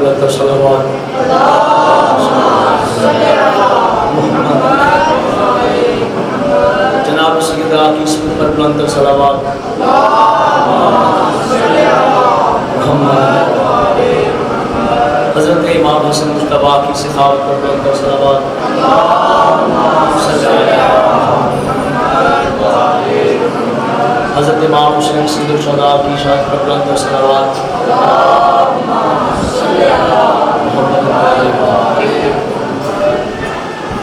بلند تر صلوات. جناب سیدہ کی اسمت پر بلند تر صلوات. حضرت امام حسن مجتبیٰ کی سخاوت پر بلند تر صلوات. حضرت امام حسین سید الشہداء کی شہادت پر بلند تر صلوات.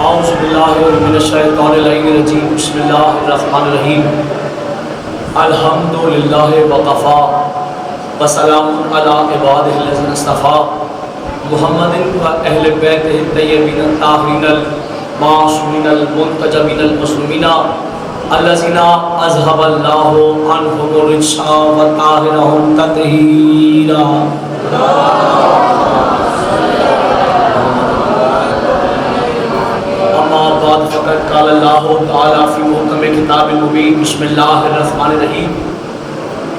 اعوذ باللہ من الشیطان اللعین الرجیم. بسم اللہ الرحمن الرحیم. الحمدللہ وکفی وسلام علی عبادہ الذین اصطفی محمد و اہل بیتہ الطیبین الطاہرین المعصومین المنتجبین المسلمین الذین اذھب اللہ عنہم الرجس وطہرہم تطہیرا. اما بعد فقد قال اللہ تعالی فی محکم کتاب المبین. بسم اللہ الرحمن الرحیم.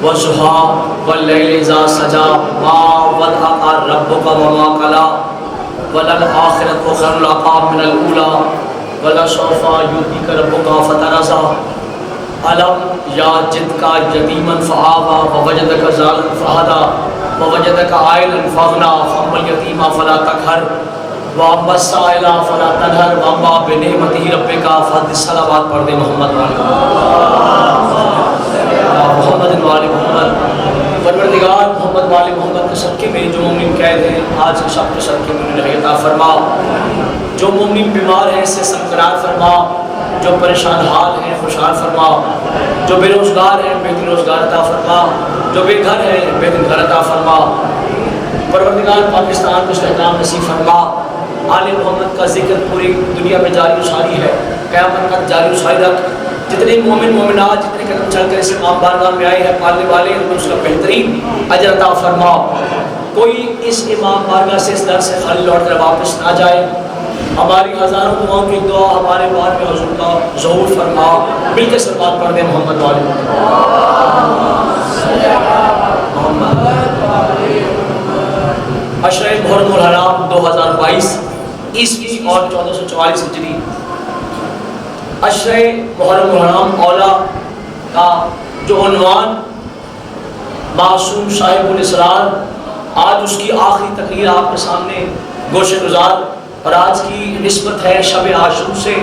والضحیٰ واللیل اذا سجی ما ودعک ربک وما قلی وللآخرۃ خیر لک من الاولی ولسوف یعطیک ربک فترضی. الم یجدک یتیما فآوی ووجدک ضالا فہدی ووجدک عائلا فاغنی فاما الیتیم فلا تقہر واما السائل فلا تنہر واما بنعمت ربک فحدث. صلوات پڑھ دیں محمد محمد وآل محمد. پروردگار محمد وآل محمد کے صدقے میں جو مومن قید ہیں آج کے شب کے صدقے میں انہیں عطا فرما. جو مومن بیمار ہیں اسے سرقرار فرما. جو پریشان حال ہیں خوشحال فرما. جو بے روزگار ہیں بہتر روزگار عطا فرما. جو بے گھر ہیں بہتر گھر عطا فرما. پروردگار پاکستان کو استحکام نصیب فرما. آل محمد کا ذکر پوری دنیا میں جاری و ساری ہے. قیامت تک جاری و ساری رکھ. جتنے مومن مومنات جتنے قدم چل کر اس امام بارگاہ میں آئے ہیں پالنے والے ہیں اس کا بہترین اجر عطا فرما. کوئی اس امام بارگاہ سے اس در سے خالی لوٹ کر واپس نہ جائے. ہماری ہزاروں دعاؤں کی دعا ہمارے بار میں حضور کا ظہور فرما. مل کے صلوات پڑھ دیں محمد والے محمد. عشرہ محرم الحرام 2022 عیسوی اور 1444 ہجری. عشرہ محرم الحرام اولا کا جو عنوان معصوم صاحب الاسرار، آج اس کی آخری تقریر آپ کے سامنے گوشہ گزار اور آج کی نسبت ہے شب عاشور سے.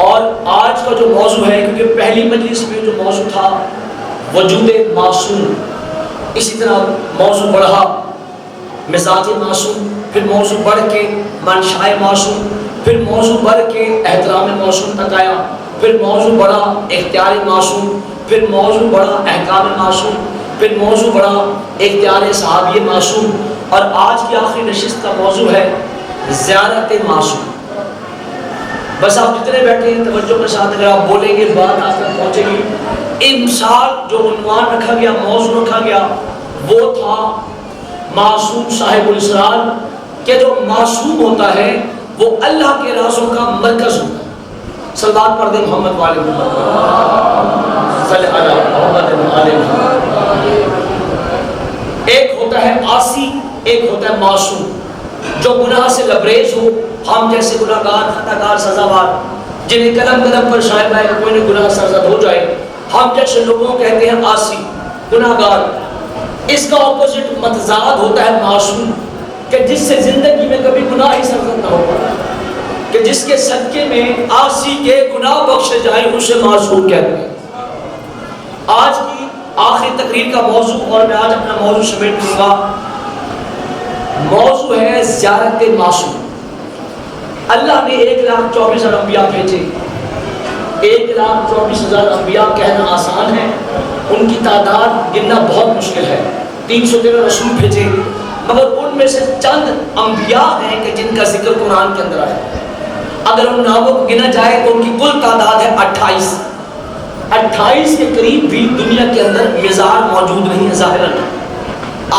اور آج کا جو موضوع ہے کیونکہ پہلی مجلس میں جو موضوع تھا وجود معصوم، اسی طرح موضوع بڑھا مزاج معصوم، پھر موضوع بڑھ کے منشاء معصوم، پھر موضوع بڑھ کے احترام معصوم تک آیا، پھر موضوع بڑھا اختیار معصوم، پھر موضوع بڑھا احکام معصوم، پھر موضوع بڑھا اختیار صحابی معصوم، اور آج کی آخری نشست کا موضوع ہے زیارت معصوم. بس آپ جتنے بیٹھے ہیں توجہ کے ساتھ اگر آپ بولیں گے بات آپ تک پہنچے گی. امسال جو عنوان رکھا گیا موضوع رکھا گیا وہ تھا معصوم صاحب الاسرار، کہ جو معصوم ہوتا ہے وہ اللہ کے رازوں کا مرکز ہوتا ہے. صلوات پڑھ دیں محمد والے محمد صلی اللہ علیہ وسلم. ایک ہوتا ہے عاصی، ایک ہوتا ہے معصوم. جو گناہ سے لبریز ہو، ہم جیسے گناہگار خطاکار سزاوار جنہیں قدم قدم پر شاید ہے کوئی نہ گناہ سرزد ہو جائے، ہم جیسے لوگوں کو کہتے ہیں عاصی گناہگار. اس کا اپوزٹ متضاد ہوتا ہے معصوم، کہ جس سے زندگی میں کبھی گناہ ہی سرزد نہ ہو پاتا، کہ جس کے صدقے میں عاصی کے گناہ بخشے جائیں اسے معصوم کہتے ہیں. آج کی آخری تقریر کا موضوع، اور میں آج اپنا موضوع سمیٹ دوں گا، موضوع ہے زیارت معصوم. اللہ نے 1,24,000 انبیاء بھیجے. 1,24,000 انبیاء کہنا آسان ہے، ان کی تعداد گننا بہت مشکل ہے. 313 رسول بھیجے، مگر ان میں سے چند انبیاء ہیں کہ جن کا ذکر قرآن کے اندر ہے. اگر ان ناموں کو گنا جائے تو ان کی کل تعداد ہے 28. 28 کے قریب بھی دنیا کے اندر مزار موجود نہیں ہے ظاہراً.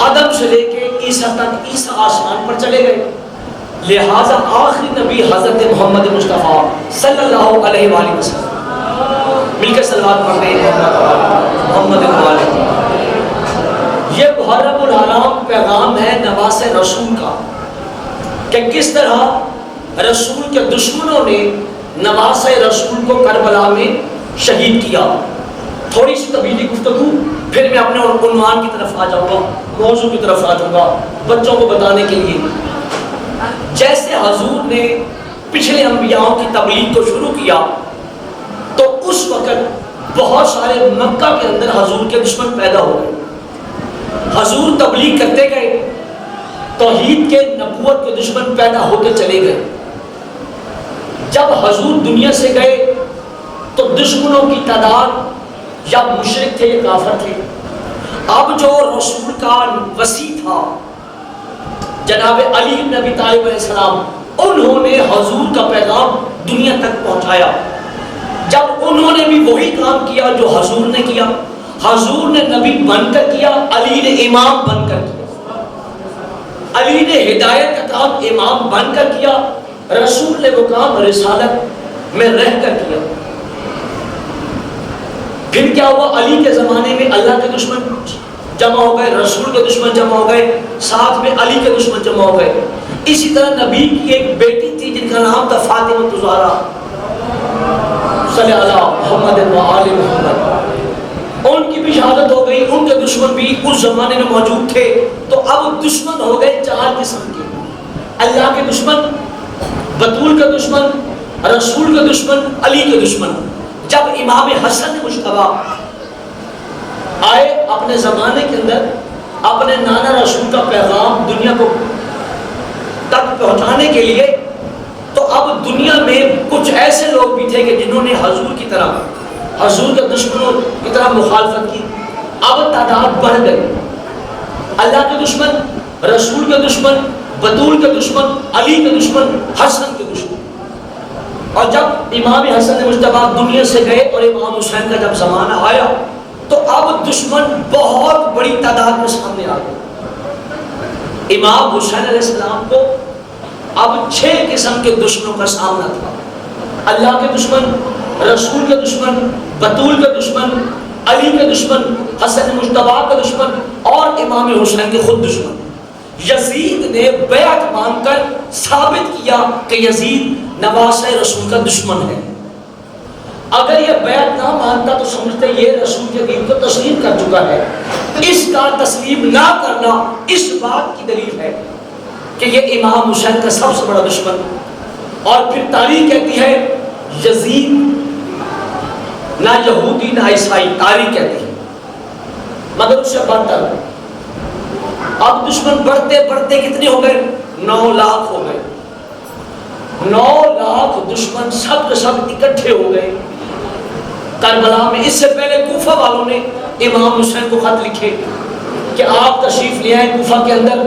آدم سے لے کے عیسیٰ تک، عیسیٰ آسمان پر چلے گئے، لہٰذا آخری نبی حضرت محمد مصطفیٰ صلی اللہ علیہ وآلہ وسلم. مل کے صلوات پڑھ دیں محمد وآلہ. یہ محرم الحرام پیغام ہے نواز رسول کا کہ کس طرح رسول کے دشمنوں نے نواز رسول کو کربلا میں شہید کیا. تھوڑی سی طویل گفتگو، پھر میں اپنے عنوان کی طرف آ جاؤں گا، موضوع کی طرف آ جاؤں گا بچوں کو بتانے کے لیے. جیسے حضور نے پچھلے انبیاءوں کی تبلیغ کو شروع کیا تو اس وقت بہت سارے مکہ کے اندر حضور کے دشمن پیدا ہو گئے. حضور تبلیغ کرتے گئے، توحید کے نبوت کے دشمن پیدا ہوتے چلے گئے. جب حضور دنیا سے گئے تو دشمنوں کی تعداد یا مشرک تھے یا کافر تھے. اب جو رسول کا وسیع تھا جناب علی بن ابی طالب علیہ السلام، انہوں نے حضور کا پیغام دنیا تک پہنچایا. جب انہوں نے بھی وہی کام کیا جو حضور نے کیا، حضور نے نبی بن کر کیا، علی نے امام بن کر کیا. علی نے ہدایت کا کام امام بن کر کیا، رسول نے وہ کام رسالت میں رہ کر کیا. پھر کیا ہوا؟ علی کے زمانے میں اللہ کے دشمن جمع ہو گئے، رسول کے دشمن جمع ہو گئے، ساتھ میں علی کے دشمن جمع ہو گئے. اسی طرح نبی کی ایک بیٹی تھی جن کا نام تھا فاطمہ الزہرا صلی اللہ محمد و آل محمد. ان کی بھی شہادت ہو گئی. ان کے دشمن بھی اس زمانے میں موجود تھے. تو اب دشمن ہو گئے چار قسم کے: اللہ کے دشمن، بطول کا دشمن، رسول کا دشمن، علی کے دشمن. جب امام حسن مجتبیٰ آئے اپنے زمانے کے اندر اپنے نانا رسول کا پیغام دنیا کو تک پہنچانے کے لیے، تو اب دنیا میں کچھ ایسے لوگ بھی تھے کہ جنہوں نے حضور کی طرح، حضور کے دشمنوں کی طرح مخالفت کی. اب تعداد بڑھ گئی. اللہ کے دشمن، رسول کے دشمن، بطول کے دشمن، علی کے دشمن، حسن کے دشمن. اور جب امام حسن مجتبیٰ دنیا سے گئے اور امام حسین کا جب زمانہ آیا تو اب دشمن بہت بڑی تعداد میں سامنے آ گئے. امام حسین علیہ السلام کو اب 6 قسم کے دشمنوں کا سامنا تھا: اللہ کے دشمن، رسول کے دشمن، بطول کے دشمن، علی کے دشمن، حسن مجتبیٰ کا دشمن اور امام حسین کے خود دشمن. یزید نے بیعت مان کر ثابت کیا کہ یزید نواسہ رسول کا دشمن ہے. اگر یہ بیعت نہ مانتا تو سمجھتے یہ رسول کے دین کو تسلیم کر چکا ہے. اس کا تسلیم نہ کرنا اس بات کی دلیل ہے کہ یہ امام حسین کا سب سے بڑا دشمن. اور پھر تاریخ کہتی ہے یزید نہ یہودی نہ عیسائی، تاریخ کہتی ہے، مگر اس سے بدتر. اب دشمن بڑھتے بڑھتے کتنے ہو گئے؟ 9 لاکھ ہو گئے. 9 لاکھ دشمن سب کے سب اکٹھے ہو گئے کربلا میں. اس سے پہلے کوفہ والوں نے امام حسین کو خط لکھے کہ آپ تشریف لے آئیں کوفہ کے اندر،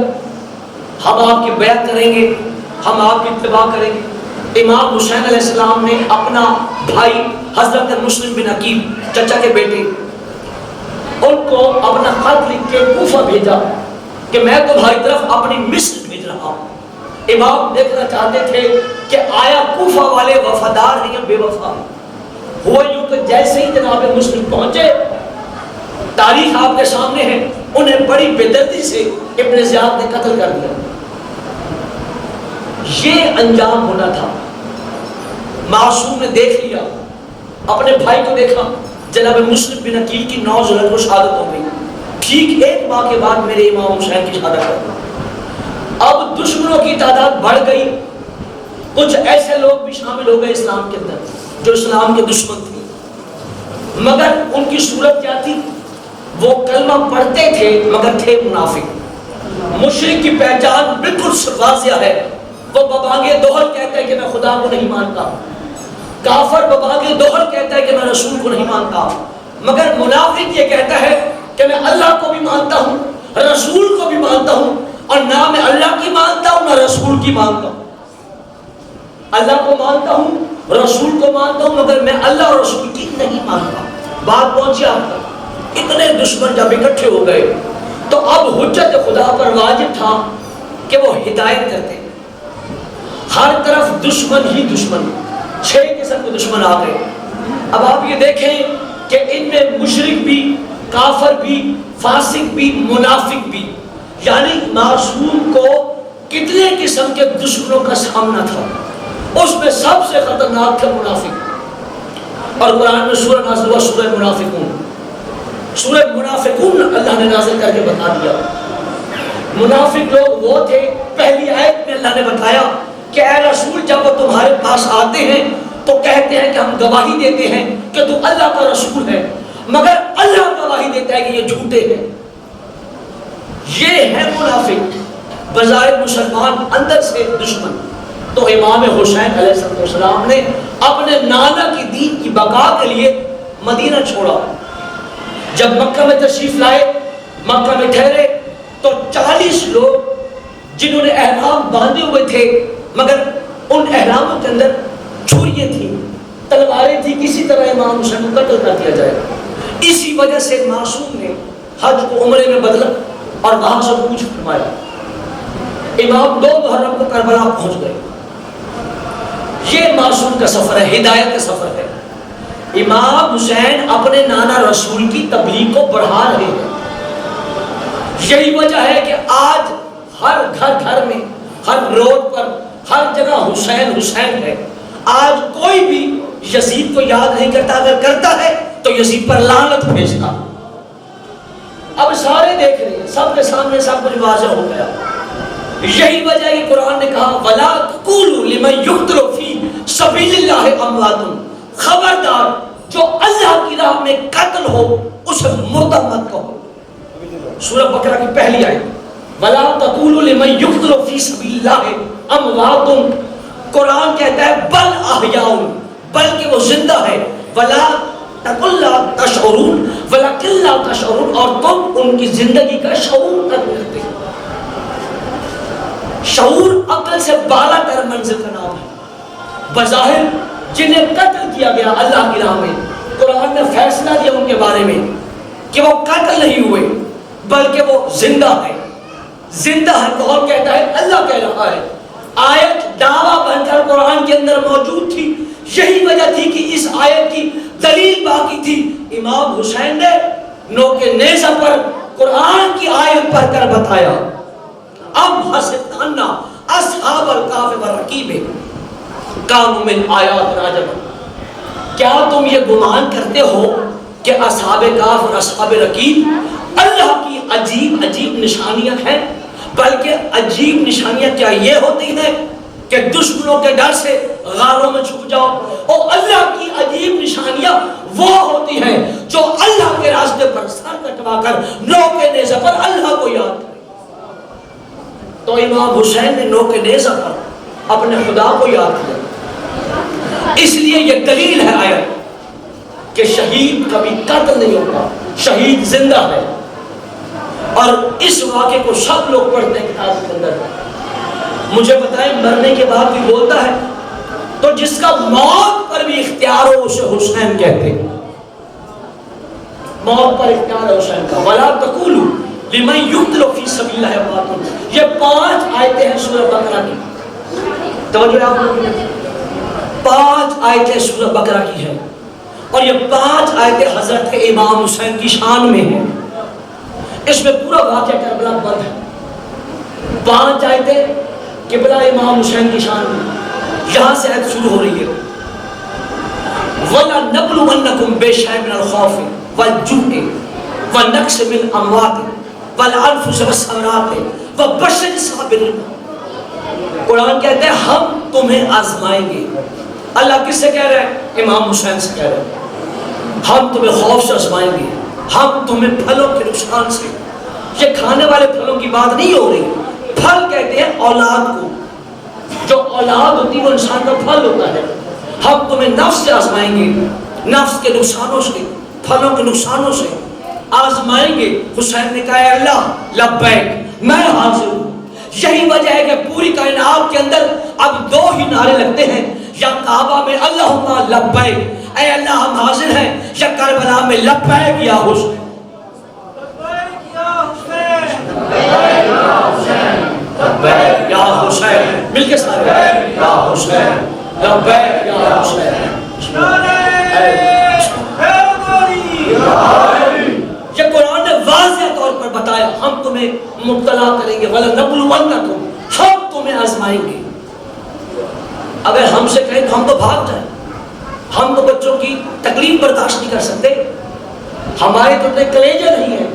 ہم آپ کی بیعت کریں گے، ہم آپ کی اتباع کریں گے. امام حسین علیہ السلام نے اپنا بھائی حضرت مسلم بن عقیل، چچا کے بیٹے، ان کو اپنا خط لکھ کے کوفہ بھیجا کہ میں تمہاری طرف اپنی مصر بھیج رہا ہوں. امام دیکھنا چاہتے تھے کہ آیا کوفہ والے وفادار ہیں یا بے وفا. ہوا یوں کہ جیسے ہی جناب مسلم پہنچے، تاریخ آپ کے سامنے ہے، انہیں بڑی بے دردی سے ابن زیاد نے قتل کر دیا. یہ انجام ہونا تھا. معصوم نے دیکھ لیا، اپنے بھائی کو دیکھا، جناب مسلم بن عقیل کی 9 ذوالحجہ کو شہادت ہو گئی. ٹھیک 1 ماہ کے بعد میرے امام حسین کی شہادت ہو. اب دشمنوں کی تعداد بڑھ گئی. کچھ ایسے لوگ بھی شامل ہو گئے اسلام کے اندر جو اسلام کے دشمن تھے، مگر ان کی صورت کیا تھی؟ وہ کلمہ پڑھتے تھے مگر تھے منافق. مشرک کی پہچان بالکل واضح ہے. وہ ببانگ دوہل کہتا ہے کہ میں خدا کو نہیں مانتا. کافر ببانگ دوہل کہتا ہے کہ میں رسول کو نہیں مانتا. مگر منافق یہ کہتا ہے کہ میں اللہ کو بھی مانتا ہوں، رسول کو بھی مانتا ہوں، اور نہ میں اللہ کی مانتا ہوں نہ رسول کی مانتا ہوں. اللہ کو مانتا ہوں، رسول کو مانتا ہوں، مگر میں اللہ اور رسول کی نہیں مانتا. بات پہنچی آپ تک. اتنے دشمن جب اکٹھے ہو گئے تو اب حجت خدا پر واجب تھا کہ وہ ہدایت کرتے. ہر طرف دشمن ہی دشمن، 6 قسم کے دشمن آ گئے. اب آپ یہ دیکھیں کہ ان میں مشرک بھی، کافر بھی، فاسق بھی، منافق بھی، یعنی معصوم کو کتنے قسم کے دشمنوں کا سامنا تھا، اس میں سب سے خطرناک تھا منافق. اور قرآن میں سورہ نازل ہوا سورہ منافقون. سورہ منافقون اللہ نے نازل کر کے بتا دیا. منافق لوگ وہ تھے، پہلی آیت میں اللہ نے بتایا کہ اے رسول جب وہ تمہارے پاس آتے ہیں تو کہتے ہیں کہ ہم گواہی دیتے ہیں کہ تو اللہ کا رسول ہے، مگر اللہ گواہی دیتا ہے کہ یہ جھوٹے ہیں. یہ ہے منافق، بظاہر مسلمان اندر سے دشمن. تو امام حسین علیہ السلام نے اپنے نانا کی دین کی بقا کے لیے مدینہ چھوڑا. جب مکہ میں تشریف لائے، مکہ میں ٹھہرے تو 40 لوگ جنہوں نے احرام باندھے ہوئے تھے، مگر ان احراموں کے اندر چھریاں تھیں، تلواریں تھیں، کسی طرح امام حسین کو قتل کر دیا جائے. اسی وجہ سے معصوم نے حج کو عمرے میں بدلا اور وہاں سے کوچ فرمایا. امام 2 محرم کو کربلا پہنچ گئے. یہ معصوم کا سفر ہے، ہدایت کا سفر ہے. امام حسین اپنے نانا رسول کی تبلیغ کو بڑھا رہے ہیں. یہی وجہ ہے کہ آج ہر گھر میں، ہر روڈ پر، ہر جگہ حسین حسین ہے. آج کوئی بھی یزید کو یاد نہیں کرتا، اگر کرتا ہے تو یزید پر لعنت بھیجتا. اب سارے دیکھ رہے ہیں، سب کے سامنے سب کچھ واضح ہو گیا. یہی وجہ ہے کہ قرآن نے کہا وَلَا تَقُولُوا لِمَن يُقْتَلُ فِي سَبِيلِ اللَّهِ أَمْوَاتٌ، خبردار جو اللہ کی راہ میں قتل ہو اسے مردہ مت کہو. سورہ بقرہ کی پہلی آیت وَلَا تَقُولُوا لِمَن يُقْتَلُ فِي سَبِيلِ اللَّهِ أَمْوَاتٌ. قرآن کہتا ہے بل احیاء، بلکہ وہ زندہ ہے. وَلَا تَقُلْ لَا تَشْعُرُونَ وَلَكِنْ لَا تَشْعُرُونَ، اور تم ان کی زندگی کا شعور تک نہیں رکھتے. شعور عقل سے بالا تر منزل کا نام ہے. بظاہر جنہیں قتل کیا گیا اللہ کی راہ میں، قرآن نے فیصلہ دیا ان کے بارے میں کہ وہ قتل نہیں ہوئے بلکہ وہ زندہ ہے. زندہ ہے کون کہتا ہے؟ اللہ کہہ رہا ہے. آیت دعویٰ بن کر قرآن کے اندر موجود تھی. یہی وجہ تھی کہ اس آیت کی دلیل باقی تھی. امام حسین نے نوک نیزہ پر قرآن کی آیت پڑھ کر بتایا ام حسبت ان اصحاب الکہف والرقیم کانوا من آیاتنا عجبا. کیا تم یہ گمان کرتے ہو کہ اصحاب کہف اور اصحاب رقیم اللہ کی عجیب عجیب نشانیاں ہیں؟ بلکہ عجیب نشانیاں کیا یہ ہوتی ہیں کہ دشمنوں کے ڈر سے غاروں میں چھپ جاؤ. اور اللہ کی عجیب نشانیاں وہ ہوتی ہیں جو اللہ کے راستے پر سر کٹوا کر نوک نیزہ پر اللہ کو یاد کرے. تو امام حسین نے نوک نیزہ پر اپنے خدا کو یاد کیا. اس لیے یہ دلیل ہے آیت کہ شہید کبھی قتل نہیں ہوتا، شہید زندہ ہے. اور اس واقعے کو سب لوگ پڑھتے ہیں کتاب کے اندر. مجھے بتائیں مرنے کے بعد بھی بولتا ہے تو جس کا موت پر بھی اختیار ہو اسے حسین کہتے ہیں. موت پر اختیار ہے حسین کا. وَلَا تَقُولُوا لِمَن يُقْتَلُ فِي سَبِيلِ اللَّهِ أَمْوَاتٌ. یہ 5 آیتیں ہیں سورہ بقرہ کی. توجہ آپ لوگوں، 5 آیتیں سورہ بقرہ کی ہیں اور یہ 5 آیتیں حضرت امام حسین کی شان میں ہیں. اس میں پورا واقعہ کربلا بند ہے. 5 آیتیں قبلہ امام حسین کی شان میں. یہاں سے آیت شروع ہو رہی ہے وَلَنَبْلُوَنَّكُمْ بِشَيْءٍ مِنَ الْخَوْفِ وَالْجُوعِ وَنَقْصٍ مِنَ الْأَمْوَالِ وَالْأَنفُسِ وَالثَّمَرَاتِ وَبَشِّرِ الصَّابِرِينَ. قرآن کہتا ہے ہم تمہیں آزمائیں گے. اللہ کس سے کہہ رہے ہیں؟ امام حسین سے کہہ رہے ہیں. ہم تمہیں خوف سے آزمائیں گے، ہم تمہیں پھلوں کے نقصان سے. یہ کھانے والے پھلوں کی بات نہیں ہو رہی. پھل کہتے ہیں اولاد کو. جو اولاد ہوتی ہے وہ انسان کا پھل ہوتا ہے. ہم تمہیں نفس سے آزمائیں گے، نفس کے نقصانوں سے، پھلوں کے نقصانوں سے آزمائیں گے. حسین نے کہا اے اللہ لبیک، میں حاضر ہوں. یہی وجہ ہے کہ پوری کائنات کے اندر اب 2 ہی نعرے لگتے ہیں، یا کعبہ میں اللہم لبیک اے اللہ ہم حاضر ہیں، یا کربلا میں لبیک یا حسین. لبیک یا حسین، مل کے سارے یا حسین لبیک یا حسین. یہ تمہیں مبتلا کریں گے، وَلَنَبْلُوَنَّكُمْ، ہم تمہیں آزمائیں گے۔ اگر ہم سے کہیں تو ہم تو بھاگ جائیں، ہم تو بچوں کی تکلیف برداشت نہیں کر سکتے، ہمارے تو اتنے کلیجے نہیں ہیں۔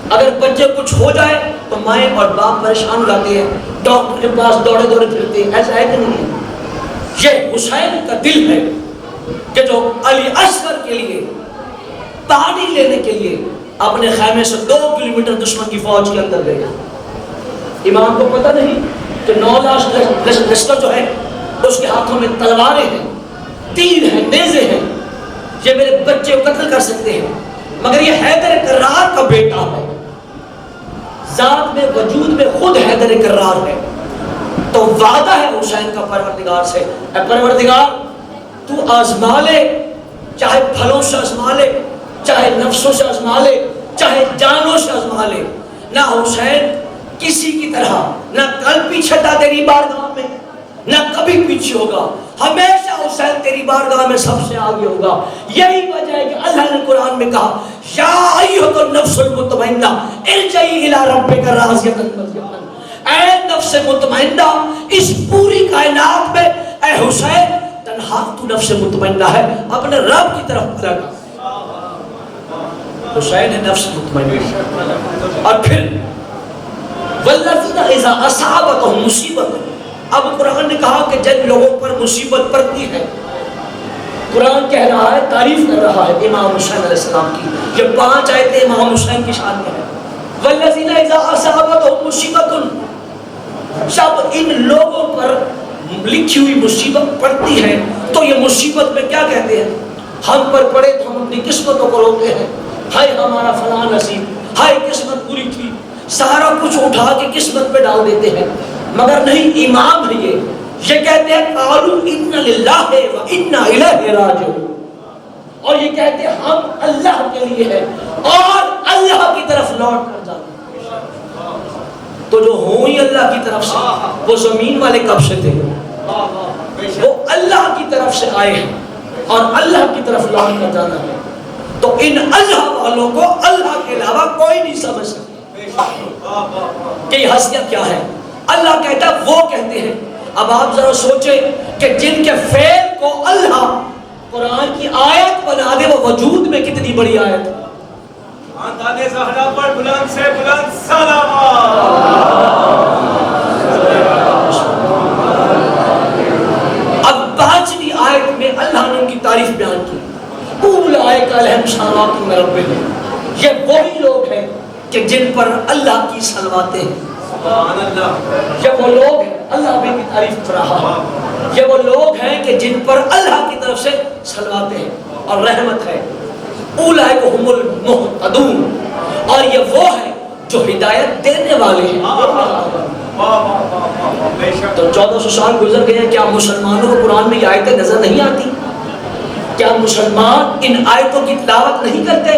اگر بچے کچھ ہو جائے تو مائیں اور باپ پریشان ہو جاتے ہیں، ڈاکٹر کے پاس دوڑے دوڑے پھرتے ہیں، ایسا ہے کہ نہیں ہے؟ یہ حسین کا دل ہے کہ جو علی اصغر کے لیے پانی لینے کے لیے اپنے خیمے سے 2 کلومیٹر دشمن کی فوج کے اندر گئے۔ امام کو پتہ نہیں کہ 9 لاکھ لشکر جو ہے اس کے ہاتھوں میں تلواریں ہیں، تیر ہیں، نیزے ہیں، یہ میرے بچے کو قتل کر سکتے ہیں، مگر یہ حیدر کرار کا بیٹا ہے، ذات میں وجود میں خود حیدر کرار ہے۔ تو وعدہ ہے حسین کا پروردگار سے، اے پروردگار تو آزما لے، چاہے پھلوں سے آزما لے، چاہے نفسوں سے آزما لے، چاہے جانوں سے آزما لے، نہ حسین کسی کی طرح نہ کل پیچھے تھا تیری بارگاہ میں، نہ کبھی پیچھے ہوگا، ہمیشہ حسین تیری بارگاہ میں سب سے آگے ہوگا۔ یہی وجہ ہے کہ اللہ نے قرآن میں کہا یا ایھا النفس المطمئنہ ارجعی الی ربک راضیۃ مرضیۃ، اے نفس مطمئنہ اس پوری کائنات میں اے حسین تنہا تو نفس مطمئنہ ہے، اپنے رب کی طرف پلٹ۔ حسین ہے نفس مطمئنہ۔ اور پھر والذین اذا اصابتهم مصیبۃ، اب قرآن نے کہا کہ جن لوگوں پر مصیبت پڑتی ہے، قرآن کہہ رہا ہے، تعریف کر رہا ہے امام حسین علیہ السلام کی، یہ 5 آیتیں امام حسین کی شان میں ہیں۔ والذین اذا اصابتهم مصیبۃ، جب ان لوگوں پر لکھی ہوئی مصیبت پڑتی ہے تو یہ مصیبت میں کیا کہتے ہیں؟ ہم پر پڑے تو ہم اپنی قسمتوں کو روکتے ہیں، ہائے ہمارا فلاں نصیب، ہائے قسمت پوری تھی، سارا کچھ اٹھا کے قسمت پہ ڈال دیتے ہیں، مگر نہیں، امام ہے یہ کہتے ہیں قالوا ان للہ و انا الیہ راجعون، اور یہ کہتے ہیں ہم اللہ کے لیے ہیں اور اللہ کی طرف لوٹ کر جاتے ہیں۔ تو جو ہوں ہی اللہ کی طرف سے، وہ زمین والے کب سے تھے؟ وہ اللہ کی طرف سے آئے ہیں اور اللہ کی طرف لوٹ کر جانا ہے۔ تو ان اللہ والوں کو اللہ کے علاوہ کوئی نہیں سمجھ سکتا کہ یہ ہستیاں کیا ہے۔ اللہ کہتا ہے، وہ کہتے ہیں۔ اب آپ ذرا سوچیں کہ جن کے فعل کو اللہ قرآن کی آیت بنا دے، وہ وجود میں کتنی بڑی آیت ہے۔ خاندان زہرا پر بلند سے بلند سلام۔ اب 5ویں آیت میں اللہ نے ان کی تعریف بیان کی، اولئک علیہم صلوات من ربہم، یہ وہی لوگ ہیں کہ جن پر اللہ کی صلواتیں ہیں۔ سبحان اللہ۔ یہ وہ لوگ ہیں، اللہ بھی ان کی تعریف کر رہا ہے، یہ وہ لوگ ہیں کہ جن پر اللہ کی طرف سے صلواتیں ہیں اور رحمت ہے۔ اولئک هم المہتدون، اور یہ وہ ہے جو ہدایت دینے والے ہیں۔ تو 1400 سال گزر گئے ہیں، کیا مسلمانوں کو قرآن میں یہ آیتیں نظر نہیں آتی؟ کیا مسلمان ان آیتوں کی تلاوت نہیں کرتے؟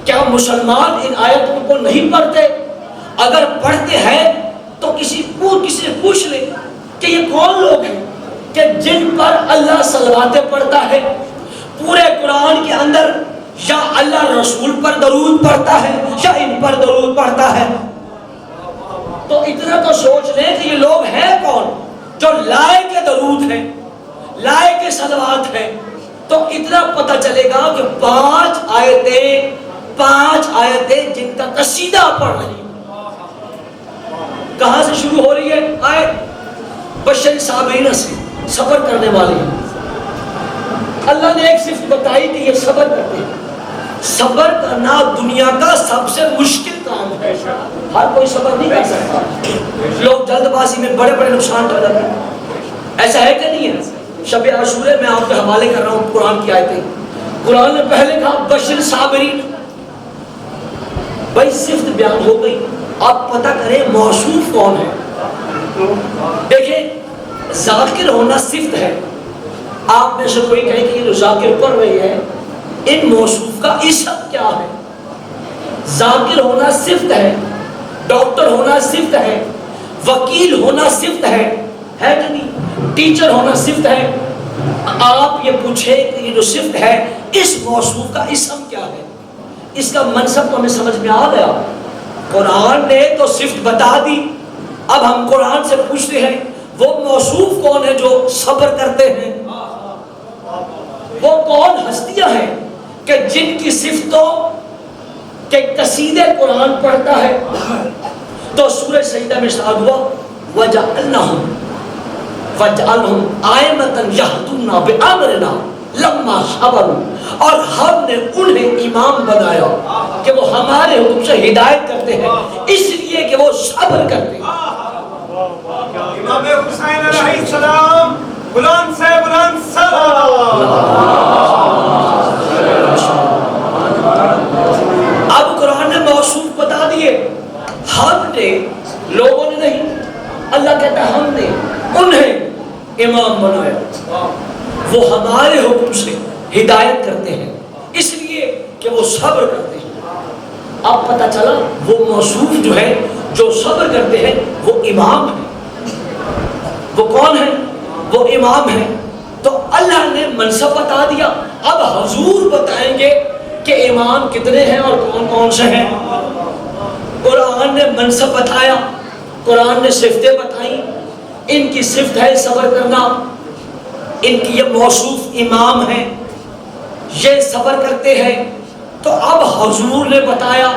کیا مسلمان ان آیتوں کو نہیں پڑھتے؟ اگر پڑھتے ہیں تو کسی سے پوچھ لے کہ یہ کون لوگ ہیں کہ جن پر اللہ صلواتیں پڑھتا ہے۔ پورے قرآن کے اندر یا اللہ رسول پر درود پڑھتا ہے یا ان پر درود پڑھتا ہے۔ تو اتنا تو سوچ لیں کہ یہ لوگ ہیں کون جو لائق درود ہیں، لائق صلوات ہیں۔ تو اتنا پتہ چلے گا کہ 5 آیتیں جن کا قصیدہ پڑھ رہی ہیں۔ کہاں سے شروع ہو رہی ہے آیت؟ بشر صابرین سے، صبر کرنے والے ہیں۔ اللہ نے ایک صفت بتائی کہ یہ صبر کرتے ہیں۔ صبر کرنا دنیا کا سب سے مشکل کام ہے، ہر کوئی صبر نہیں کر سکتا۔ لوگ جلد بازی میں بڑے بڑے نقصان کر جاتے ہیں، ایسا ہے کہ نہیں ہے؟ شب عاشورہ میں آپ کے حوالے کر رہا ہوں قرآن کی آیتیں۔ قرآن نے پہلے کہا بشر صابرین، بھائی صفت بیان ہو گئی، آپ پتہ کریں موصوف کون ہے۔ دیکھیں، ذاکر ہونا صفت ہے، آپ میں سے کوئی کہے کہ یہ جو ذاکر پڑھ رہی ہے ان موصوف کا اسم کیا ہے؟ ذاکر ہونا صفت ہے، ڈاکٹر ہونا صفت ہے، وکیل ہونا صفت ہے کہ نہیں؟ ٹیچر ہونا صفت ہے۔ آپ یہ پوچھیں کہ یہ جو صفت ہے اس موصوف کا اسم کیا ہے؟ اس کا منصب تو ہمیں سمجھ میں آ گیا، قرآن نے تو صفت بتا دی، اب ہم قرآن سے پوچھتے ہیں وہ موصوف کون ہے جو صبر کرتے ہیں؟ وہ کون ہستیاں ہیں کہ جن کی صفتوں کے قصیدے قرآن پڑھتا ہے؟ تو سورہ سجدہ میں ارشاد ہوا وَجَعَلْنَهُمْ آئِمَةً يَهْدُونَ بِأَمْرِنَا لَمَّا صَبَرُوا، اور ہم نے انہیں امام بنایا کہ وہ ہمارے حکم سے ہدایت کرتے ہیں اس لیے کہ وہ صبر کرتے ہیں۔ امام حسین علیہ السلام بلند سے بلند سلام۔ اب قرآن نے موصوف بتا دیے، ہم نے، لوگوں نے نہیں، اللہ کہتا ہے ہم نے انہیں امام بنایا، وہ ہمارے حکم سے ہدایت کرتے ہیں اس لیے کہ وہ صبر کرتے ہیں۔ اب پتہ چلا وہ موصوف جو ہے جو صبر کرتے ہیں وہ امام ہیں۔ وہ کون ہیں؟ وہ امام ہیں۔ تو اللہ نے منصب بتا دیا، اب حضور بتائیں گے کہ امام کتنے ہیں اور کون کون سے ہیں۔ قرآن نے منصب بتایا، قرآن نے صفتیں بتائیں، ان کی صفت ہے صبر کرنا، ان کی یہ موصوف امام ہیں، یہ صبر کرتے ہیں۔ تو اب حضور نے بتایا،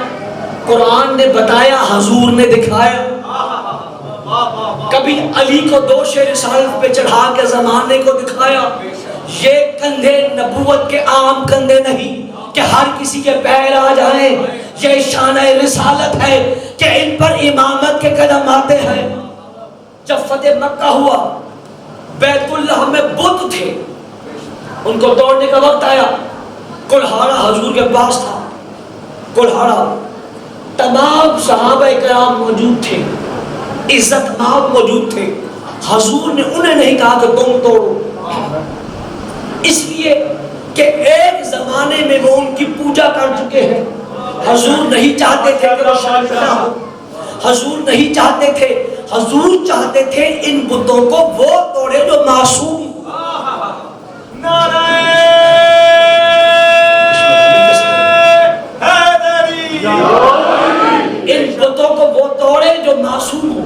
قرآن نے بتایا، حضور نے دکھایا۔ کبھی علی کو دوش رسالت پہ چڑھا کے زمانے کو دکھایا، یہ کندھے نبوت کے عام کندھے نہیں کہ ہر کسی کے پیر آ جائیں، یہ شان رسالت ہے کہ ان پر امامت کے قدم آتے ہیں۔ جب فتح مکہ ہوا، بیت اللہ میں بت تھے، ان کو توڑنے کا وقت آیا، کلہاڑا حضور کے پاس تھا، کلہاڑا، تمام صحابہ کرام موجود تھے، عزت مآب موجود تھے، حضور نے انہیں نہیں کہا کہ تم توڑو، اس لیے کہ ایک زمانے میں وہ ان کی پوجا کر چکے ہیں۔ حضور نہیں چاہتے تھے کہ وہ شرمندہ ہو، حضور نہیں چاہتے تھے، حضور چاہتے تھے ان بتوں کو وہ توڑے جو معصوم۔ نعرہ حیدری، ان بتوں کو وہ توڑے جو معصوم ہو۔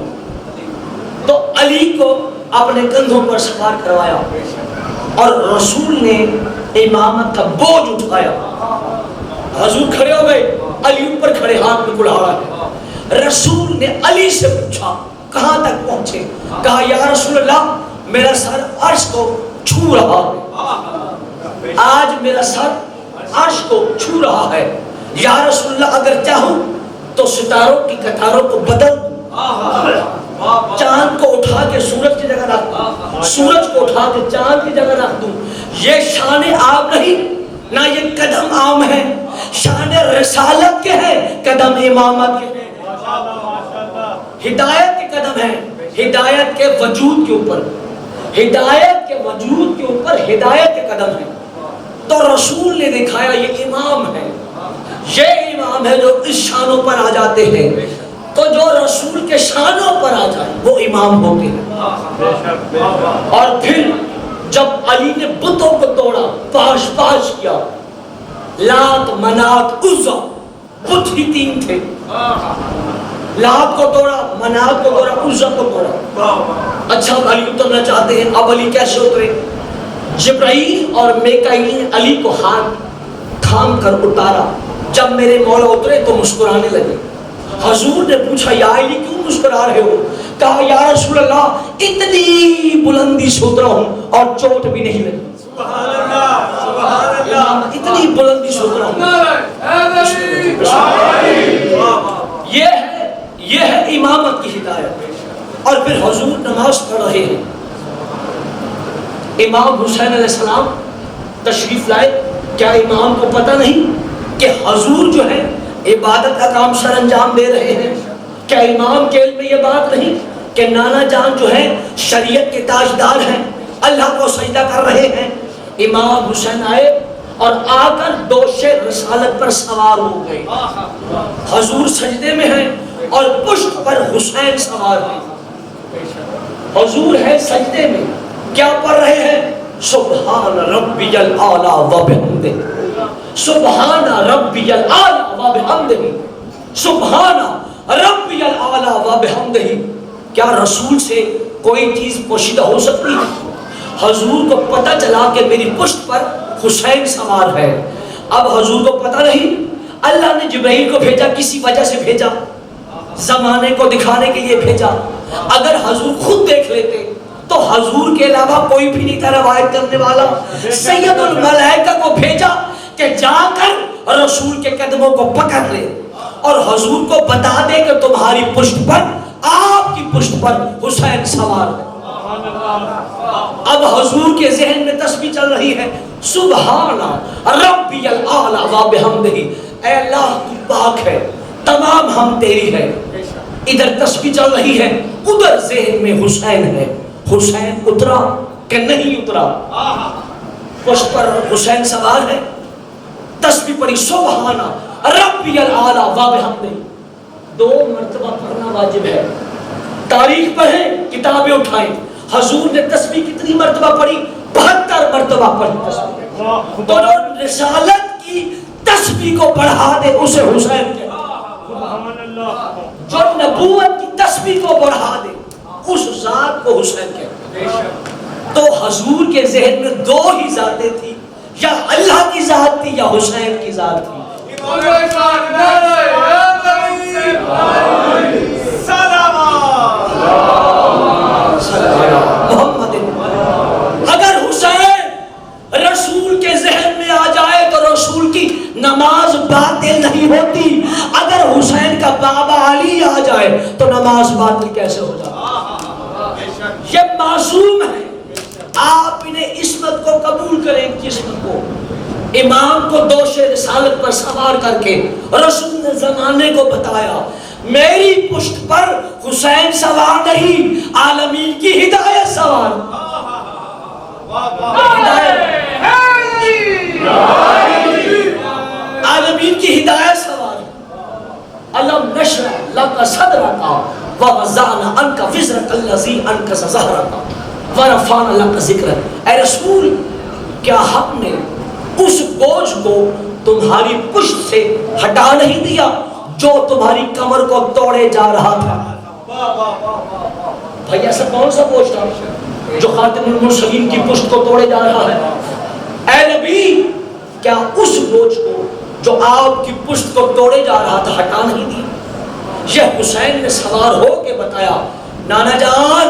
تو علی کو اپنے کندھوں پر سوار کروایا اور رسول نے امامت کا بوجھ اٹھایا۔ حضور کھڑے ہو گئے، علی اوپر کھڑے، ہاتھ میں کلہاڑا ہے۔ رسول نے علی سے پوچھا کہاں تک پہنچے؟ کہا یا رسول اللہ میرا سر عرش کو چھو رہا ہے، آج میرا سر عرش کو چھو رہا ہے۔ یا رسول اللہ اگر چاہوں تو ستاروں کی قطاروں کو بدل دوں، چاند کو اٹھا کے سورج کی جگہ رکھ دوں، سورج کو اٹھا کے چاند کی جگہ رکھ دوں۔ یہ شان عام نہیں، نہ یہ قدم عام ہے، شان رسالت کے ہیں، قدم امامت کے ہیں، ہدایت کے قدم ہیں، ہدایت کے وجود کے اوپر، ہدایت کے وجود کے اوپر ہدایت کے قدم ہیں۔ تو رسول نے دکھایا یہ امام ہے، یہ امام ہے جو اس شانوں پر آ جاتے ہیں۔ تو جو رسول کے شانوں پر آ جائے وہ امام ہوتے ہیں۔ اور پھر جب علی نے بتوں کو توڑا، پاش پاش کیا، لات منات عزا، بت ہی تین تھے، لات کو توڑا، منات کو توڑا، عزا کو توڑا۔ اچھا علی اترنا چاہتے ہیں، اب علی کیسے اترے؟ جبرائیل اور میکائیل نے علی کو ہاتھ تھام کر اتارا۔ جب میرے مولا اترے تو مسکرانے لگے۔ حضور نے پوچھا یا علی کیوں مسکرا رہے ہو؟ کہا یا رسول اللہ اتنی بلندی سے اترا ہوں اور چوٹ بھی نہیں لگی۔ سبحان اللہ، سبحان اللہ، اتنی بلندی سے اترا ہوں۔ یہ ہے امامت کی ہدایت۔ اور پھر حضور نماز پڑھ رہے ہیں، امام حسین علیہ السلام تشریف لائے۔ کیا امام کو پتہ نہیں کہ حضور جو ہے عبادت کا کام سر انجام دے رہے ہیں؟ کیا امام کے علم میں یہ بات نہیں کہ نانا جان جو ہے شریعت کے تاجدار ہیں، اللہ کو سجدہ کر رہے ہیں؟ امام حسین آئے اور آ کر دوش رسالت پر سوار ہو گئے۔ حضور سجدے میں ہیں اور پشت پر حسین سوار ہیں۔ حضور ہے سجدے میں، کیا پڑھ رہے ہیں؟ سبحان ربی الاعلی و بحمدہ، سبحان ربی الاعلی و بحمدہ، سبحان ربی الاعلی و بحمدہ، کیا رسول سے کوئی چیز پوشیدہ ہو سکتی ہے؟ حضور کو پتہ چلا کہ میری پشت پر حسین سوار ہے. اب حضور کو پتہ نہیں، اللہ نے جبرائیل کو بھیجا، کسی وجہ سے بھیجا، زمانے کو دکھانے کے لیے بھیجا. اگر حضور خود دیکھ لیتے تو حضور کے علاوہ کوئی بھی نہیں تھا روایت کرنے والا. سید الملائکہ کو بھیجا کہ جا کر رسول کے قدموں کو پکڑ لے اور حضور کو بتا دے کہ تمہاری پشت پر، آپ کی پشت پر حسین سوار ہے. اب حضور کے ذہن میں تسبیح چل رہی ہے، سبحان ربی الاعلی و بحمدہ، اے اللہ تو پاک ہے، تمام ہم تیری ہے. ادھر تسبیح چل رہی ہے، ادھر ذہن میں حسین ہے. حسین اترا کہ نہیں اترا؟ پشت پر حسین سوار ہے. تسبیح پڑھی سبحان ربی الاعلی و بحمدہ، 2 مرتبہ پڑھنا واجب ہے. تاریخ پڑھیں، کتابیں اٹھائیں. حضور نے تسبیح کتنی مرتبہ پڑھی؟ 72 مرتبہ پڑھی تسبیح. تو جو رسالت کی تسبیح کو بڑھا دے اسے حسین کہتے ہیں. جو نبوت کی تسبیح کو بڑھا دے اس ذات کو حسین کہتے ہیں. تو حضور کے ذہن میں 2 ہی ذاتیں تھی، یا اللہ کی ذات تھی یا حسین کی ذات تھی. محمد، اگر حسین رسول کے ذہن میں آ جائے تو رسول کی نماز باطل نہیں ہوتی. اگر حسین کا بابا علی آ جائے تو نماز باطل کیسے ہو جائے؟ یہ معصوم ہے. آپ انہیں عصمت کو قبول کریں، قسمت کو. امام کو دوش رسالت پر سوار کر کے رسول نے زمانے کو بتایا، میری پشت پر حسین سوار نہیں، عالمین کی ہدایت سوار. عالمین کی ہدایت سوار. علم نشرح لک صدرک ووضعنا عنک وزرک الذی انقض ظہرک ورفعنا لک ذکرک. اے رسول، کیا ہم نے اس بوجھ کو تمہاری پشت سے ہٹا نہیں دیا جو تمہاری کمر کو توڑے جا رہا تھا؟ بھائی ایسا کون سا بوجھ تھا جو خاتم المرسلین کی پشت کو توڑے جا رہا ہے؟ اے نبی، کیا اس بوجھ کو جو آپ کی پشت کو توڑے جا رہا تھا ہٹا نہیں دیا؟ یہ حسین نے سوار ہو کے بتایا، نانا جان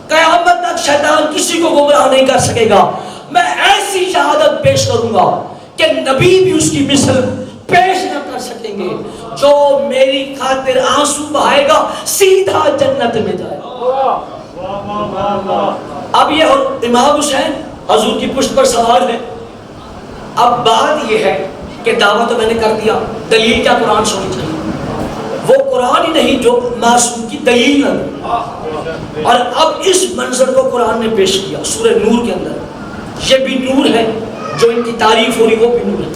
قیامت تک شیطان کسی کو گمراہ نہیں کر سکے گا. میں ایسی شہادت پیش کروں گا کہ نبی بھی اس کی مثل پیش نہ کر سکیں گے. جو میری خاطر آنسو بہائے گا سیدھا جنت میں جائے گا. اب یہ امام حسین حضور کی پشت پر سوار ہے. اب بات یہ ہے کہ دعویٰ تو میں نے کر دیا، دلیل کیا قرآن سے ہونی چاہیے. وہ قرآن ہی نہیں جو معصوم کی دلیل ہے. اور اب اس منظر کو قرآن نے پیش کیا سورہ نور کے اندر. یہ بھی نور ہے، جو ان کی تعریف ہو رہی وہ بھی نور ہے.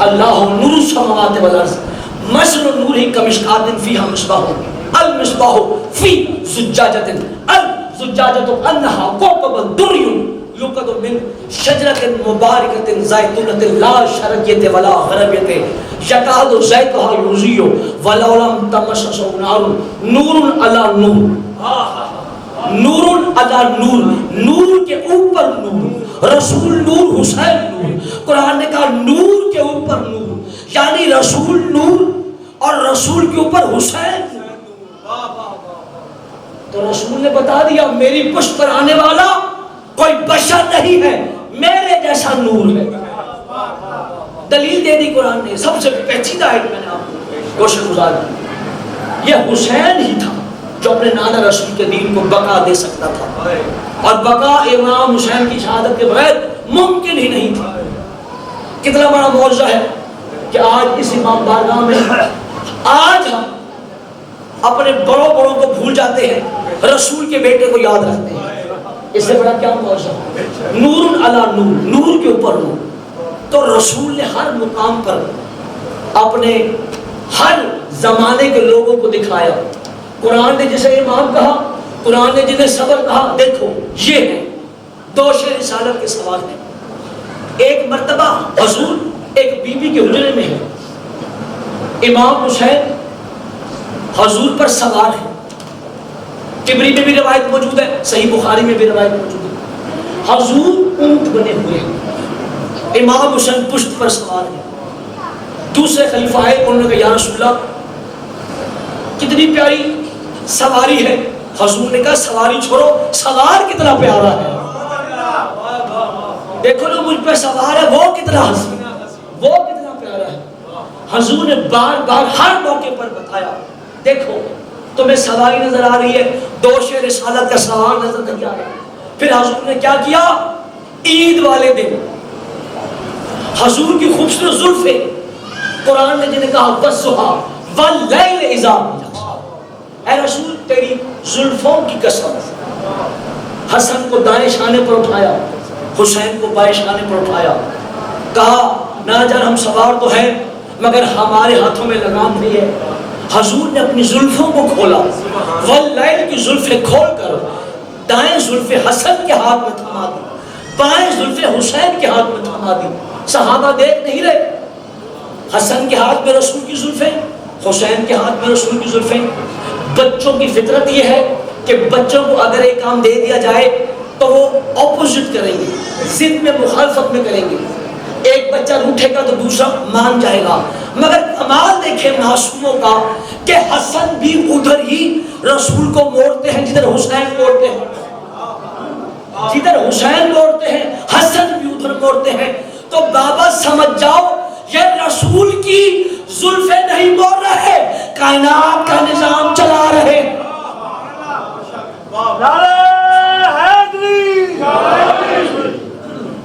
اللہ نور السماوات والارض مثل نورہ کمشکاۃ فیہا مصباح المصباح فی زجاجۃ الزجاجۃ کأنہا کوکب دری یوقد من شجرۃ مبارکۃ زیتونۃ لا شرقیۃ ولا غربیۃ یکاد زیتها یضیء ولو لم تمسسہ نار نور علی نور. نور علی نور، نور کے اوپر نور. رسول نور، حسین نور. قرآن نے کہا نور کے اوپر نور، یعنی رسول نور اور رسول کے اوپر حسین. تو رسول نے بتا دیا میری پشت پر آنے والا کوئی بشر نہیں ہے، میرے جیسا نور ہے. دلیل دے دی قرآن نے. سب سے پیچیدہ آیت میں نے آپ کو کوشش گزار دی. یہ حسین ہی تھا جو اپنے نانا رسول کے دین کو بقا دے سکتا تھا، اور بقا امام حسین کی شہادت کے بغیر ممکن ہی نہیں تھی. کتنا بڑا معجزہ ہے کہ آج اس امام بارگاہ میں آج ہم اپنے بڑوں بڑوں کو بھول جاتے ہیں، رسول کے بیٹے کو یاد رکھتے ہیں. اس سے بڑا کیا معجزہ؟ نور علی نور، نور کے اوپر نور. تو رسول نے ہر مقام پر اپنے ہر زمانے کے لوگوں کو دکھایا. قرآن نے جسے امام کہا، قرآن نے جنہیں صبر کہا، دیکھو یہ ہے دوش رسالت کے سوال ہے. ایک مرتبہ حضور ایک بی بی کے حجرے میں ہے. امام حسین حضور پر سوار ہے. طبری میں بھی روایت موجود ہے, صحیح بخاری میں بھی روایت موجود ہے. حضور اونٹ بنے ہوئے ہیں, امام حسین پشت پر سوار ہے. دوسرے خلیفہ آئے, انہوں نے کہا یا رسول اللہ کتنی پیاری سواری ہے. حضور نے کہا سواری چھوڑو, سوار کتنا پیارا ہے. دیکھو نا مجھ پہ سوار ہے, وہ کتنا حسین, وہ کتنا پیارا ہے. حضور نے بار بار ہر موقع پر بتایا دیکھو تمہیں سواری نظر آ رہی ہے, دوش رسالت کا سوار نظر نہیں آ رہا. پھر حضور نے کیا کیا, عید والے دن حضور کی خوبصورت زلفیں, قرآن نے جنہیں کہا والضحیٰ واللیل اذا اے رسول تیری زلفوں کی قسم. حسن کو دائیں شانے پر اٹھایا, حسین کو بائیں شانے پر اٹھایا, کہا نہ جان ہم سوار تو ہیں مگر ہمارے ہاتھوں میں لگام نہیں ہے. حضور نے اپنی زلفوں کو کھولا, واللیل کی زلفیں کھول کر دائیں زلفیں حسن کے ہاتھ میں تھما دی, بائیں زلفیں حسین کے ہاتھ میں تھما دی. صحابہ دیکھ نہیں رہے, حسن کے ہاتھ میں رسول کی زلفیں, حسین کے ہاتھ میں رسول کی زلفیں. بچوں کی فطرت یہ ہے کہ بچوں کو اگر ایک کام دے دیا جائے تو وہ اپوزٹ کریں گے, ضد میں مخالفت میں کریں گے. ایک بچہ روٹھے گا تو دوسرا مان جائے گا. مگر کمال دیکھیں معصوموں کا کہ حسن بھی ادھر ہی رسول کو موڑتے ہیں جدھر حسین موڑتے ہیں, جدھر حسین موڑتے ہیں حسن بھی ادھر موڑتے ہیں. تو بابا سمجھ جاؤ یہ رسول کی زلفیں نہیں موڑ رہے, کائنات کا نظام چلا رہے.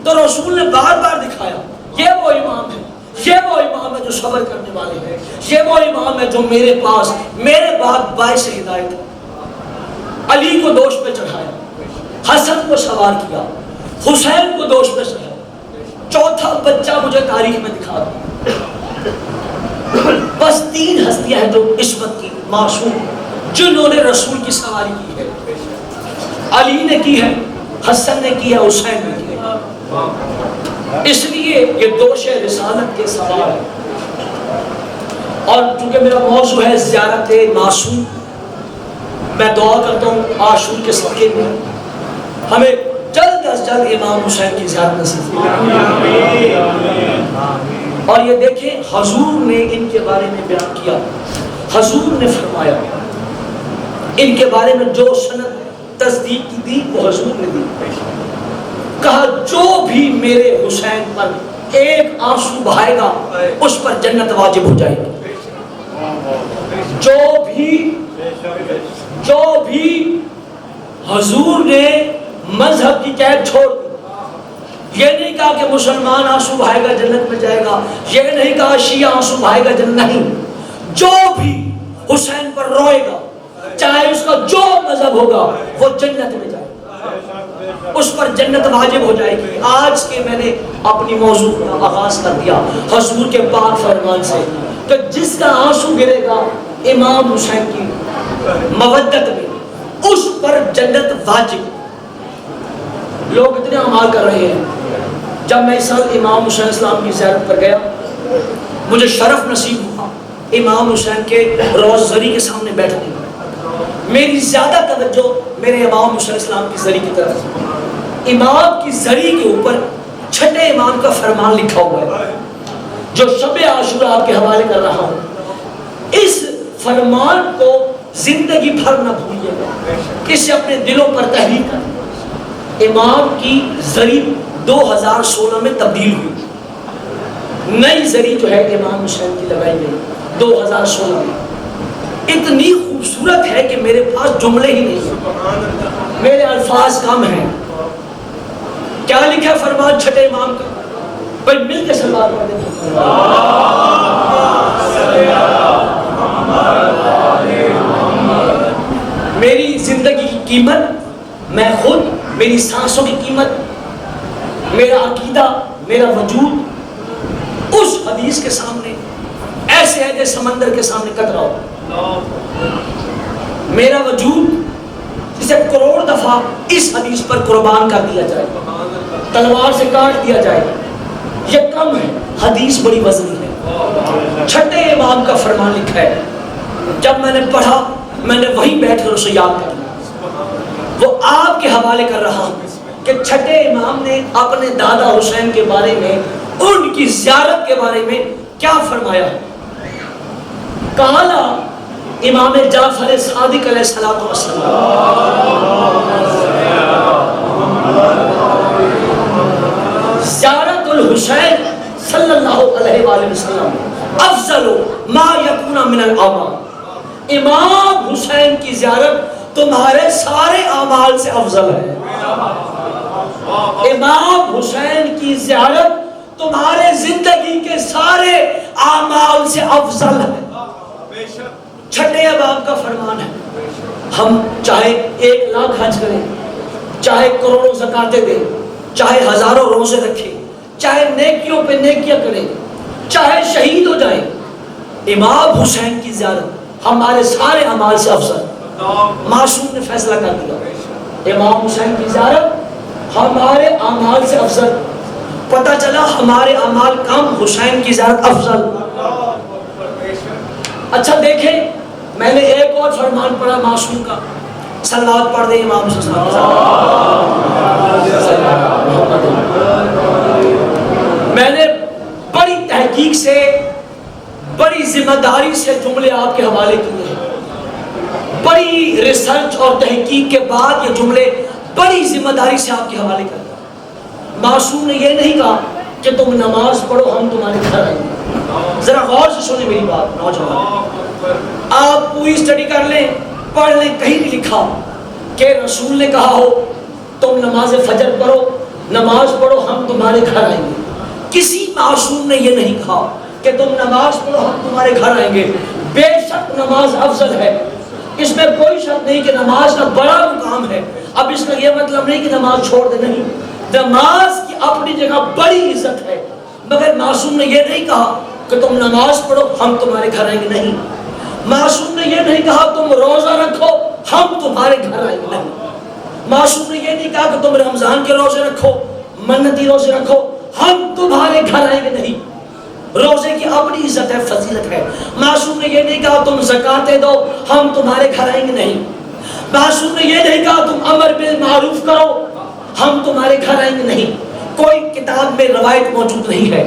تو رسول نے بار بار دکھایا یہ وہ امام ہے, یہ وہ امام ہے جو صبر کرنے والے ہیں, یہ وہ امام ہے جو میرے پاس میرے بعد باعث ہدایت ہے. علی کو دوش پہ چڑھایا, حسن کو سوار کیا, حسین کو دوش پہ چڑھایا. چوتھا بچہ مجھے تاریخ میں دکھا دو. بس 3 ہستیاں ہیں جو عصمت کی معصوم جنہوں نے رسول کی سواری کی ہے. علی نے کی ہے, حسن نے کی ہے, حسین نے کی ہے. اس لیے یہ دوش رسالت کے سوال ہے. اور چونکہ میرا موضوع ہے زیارت معصوم, میں دعا کرتا ہوں عاشور کے صدقے میں ہمیں جلد از جلد امام حسین کی زیارت نصیب ہو. اور یہ دیکھیں حضور نے ان کے بارے میں بیان کیا, حضور نے فرمایا ان کے بارے میں جو سند تصدیق کی دی وہ حضور نے دی. کہا جو بھی میرے حسین پر ایک آنسو بہائے گا اس پر جنت واجب ہو جائے گی. جو بھی حضور نے مذہب کی قید چھوڑ دی, یہ نہیں کہا کہ مسلمان آنسو بہائے گا جنت میں جائے گا, یہ نہیں کہا شیعہ آنسو بہائے گا جنت, نہیں. جو بھی حسین پر روئے گا چاہے اس کا جو مذہب ہوگا وہ جنت میں جائے گا, اس پر جنت واجب ہو جائے گی. آج کے میں نے اپنی موضوع کا آغاز کر دیا حضور کے پاک فرمان سے کہ جس کا آنسو گرے گا امام حسین کی مودت میں اس پر جنت واجب. لوگ اتنے اعمال کر رہے ہیں. جب میں اس سال امام حسین اسلام کی زیارت پر گیا مجھے شرف نصیب ہوا امام حسین کے روز زری کے سامنے بیٹھنے کا. میری زیادہ توجہ میرے امام حسین اسلام کی زری کی طرف. امام کی زری کے اوپر چھٹے امام کا فرمان لکھا ہوا ہے جو شب عاشورا آپ کے حوالے کر رہا ہوں. اس فرمان کو زندگی بھر نہ بھولیے گا, اسے اپنے دلوں پر تحریر کریں. امام کی زری 2016 میں تبدیل ہوئی, نئی زری جو ہے امام حسین کی لگائی گئی 2016 میں. اتنی خوبصورت ہے کہ میرے پاس جملے ہی نہیں ہیں, میرے الفاظ کم ہیں. کیا لکھا فرمان چھٹے امام کا؟ بھائی مل کے سلوات پڑھ دیں. میری زندگی کی قیمت میں خود, میری سانسوں کی قیمت, میرا عقیدہ, میرا وجود اس حدیث کے سامنے ایسے ہے جیسے سمندر کے سامنے قطرہ ہو. میرا وجود جسے کروڑ دفعہ اس حدیث پر قربان کر دیا جائے, تلوار سے کاٹ دیا جائے, یہ کم ہے. حدیث بڑی وزنی ہے. چھٹے امام کا فرمان لکھا ہے، جب میں نے پڑھا میں نے وہیں بیٹھ کر اسے یاد کر لیا۔ وہ آپ کے حوالے کر رہا ہوں کہ چھٹے امام نے اپنے دادا حسین کے بارے میں، ان کی زیارت کے بارے میں کیا فرمایا؟ کالا امام جعفر صادق علیہ السلام، زیارت الحسین صلی اللہ علیہ وآلہ وسلم افضل ما یکون من الآباء، امام حسین کی زیارت تمہارے سارے اعمال سے افضل ہے۔ امام حسین کی زیارت تمہارے زندگی کے سارے اعمال سے افضل ہے۔ چھٹے امام کا فرمان ہے، ہم چاہے 1 لاکھ خرچ کریں، چاہے کروڑوں زکاتیں دیں، چاہے ہزاروں روزے رکھیں، چاہے نیکیوں پہ نیکیاں کریں، چاہے شہید ہو جائیں، امام حسین کی زیارت ہمارے سارے اعمال سے افضل۔ معصوم نے فیصلہ کر دیا، امام حسین کی زیارت ہمارے اعمال سے افضل۔ پتہ چلا ہمارے اعمال کم، حسین کی زیارت افضل۔ اچھا دیکھیں، میں نے ایک اور فرمان پڑھا معصوم کا، صلوات پڑھ دیں امام حسین۔ میں نے بڑی تحقیق سے، بڑی ذمہ داری سے جملے آپ کے حوالے کیے ہیں، بڑی ریسرچ اور تحقیق کے بعد یہ جملے بڑی ذمہ داری سے آپ کے حوالے کر دیا۔ معصوم نے یہ نہیں کہا کہ تم نماز پڑھو ہم تمہارے گھر آئیں گے۔ ذرا غور سے سنیں میری بات نوجوان، آپ پوری اسٹڈی کر لیں، پڑھ لیں، کہیں نہیں لکھا کہ رسول نے کہا ہو تم نماز فجر پڑھو، نماز پڑھو ہم تمہارے گھر آئیں گے۔ کسی معصوم نے یہ نہیں کہا کہ تم نماز پڑھو ہم تمہارے گھر آئیں گے۔ بے شک نماز افضل ہے، اس میں کوئی شک نہیں کہ نماز کا بڑا مقام ہے۔ اب اس کا یہ مطلب نہیں کہ نماز چھوڑ دے، نہیں، نماز کی اپنی جگہ بڑی عزت ہے، مگر معصوم نے یہ نہیں کہا کہ تم نماز پڑھو ہم تمہارے گھر آئیں گے، نہیں۔ معصوم نے یہ نہیں کہا تم روزہ رکھو ہم تمہارے گھر آئیں گے، نہیں۔ معصوم نے یہ نہیں کہا کہ تم رمضان کے روزے رکھو، منتی روزے رکھو ہم تمہارے گھر آئیں گے، نہیں۔ روزے کی اپنی عزت ہے، فضیلت ہے۔ معصوم نے یہ نہیں کہا تم زکاتیں دو ہم تمہارے گھر آئیں گے، نہیں۔ معصوم نے یہ نہیں کہا تم امر بالمعروف کرو ہم تمہارے گھر آئیں گے، نہیں۔ کوئی کتاب میں روایت موجود نہیں ہے۔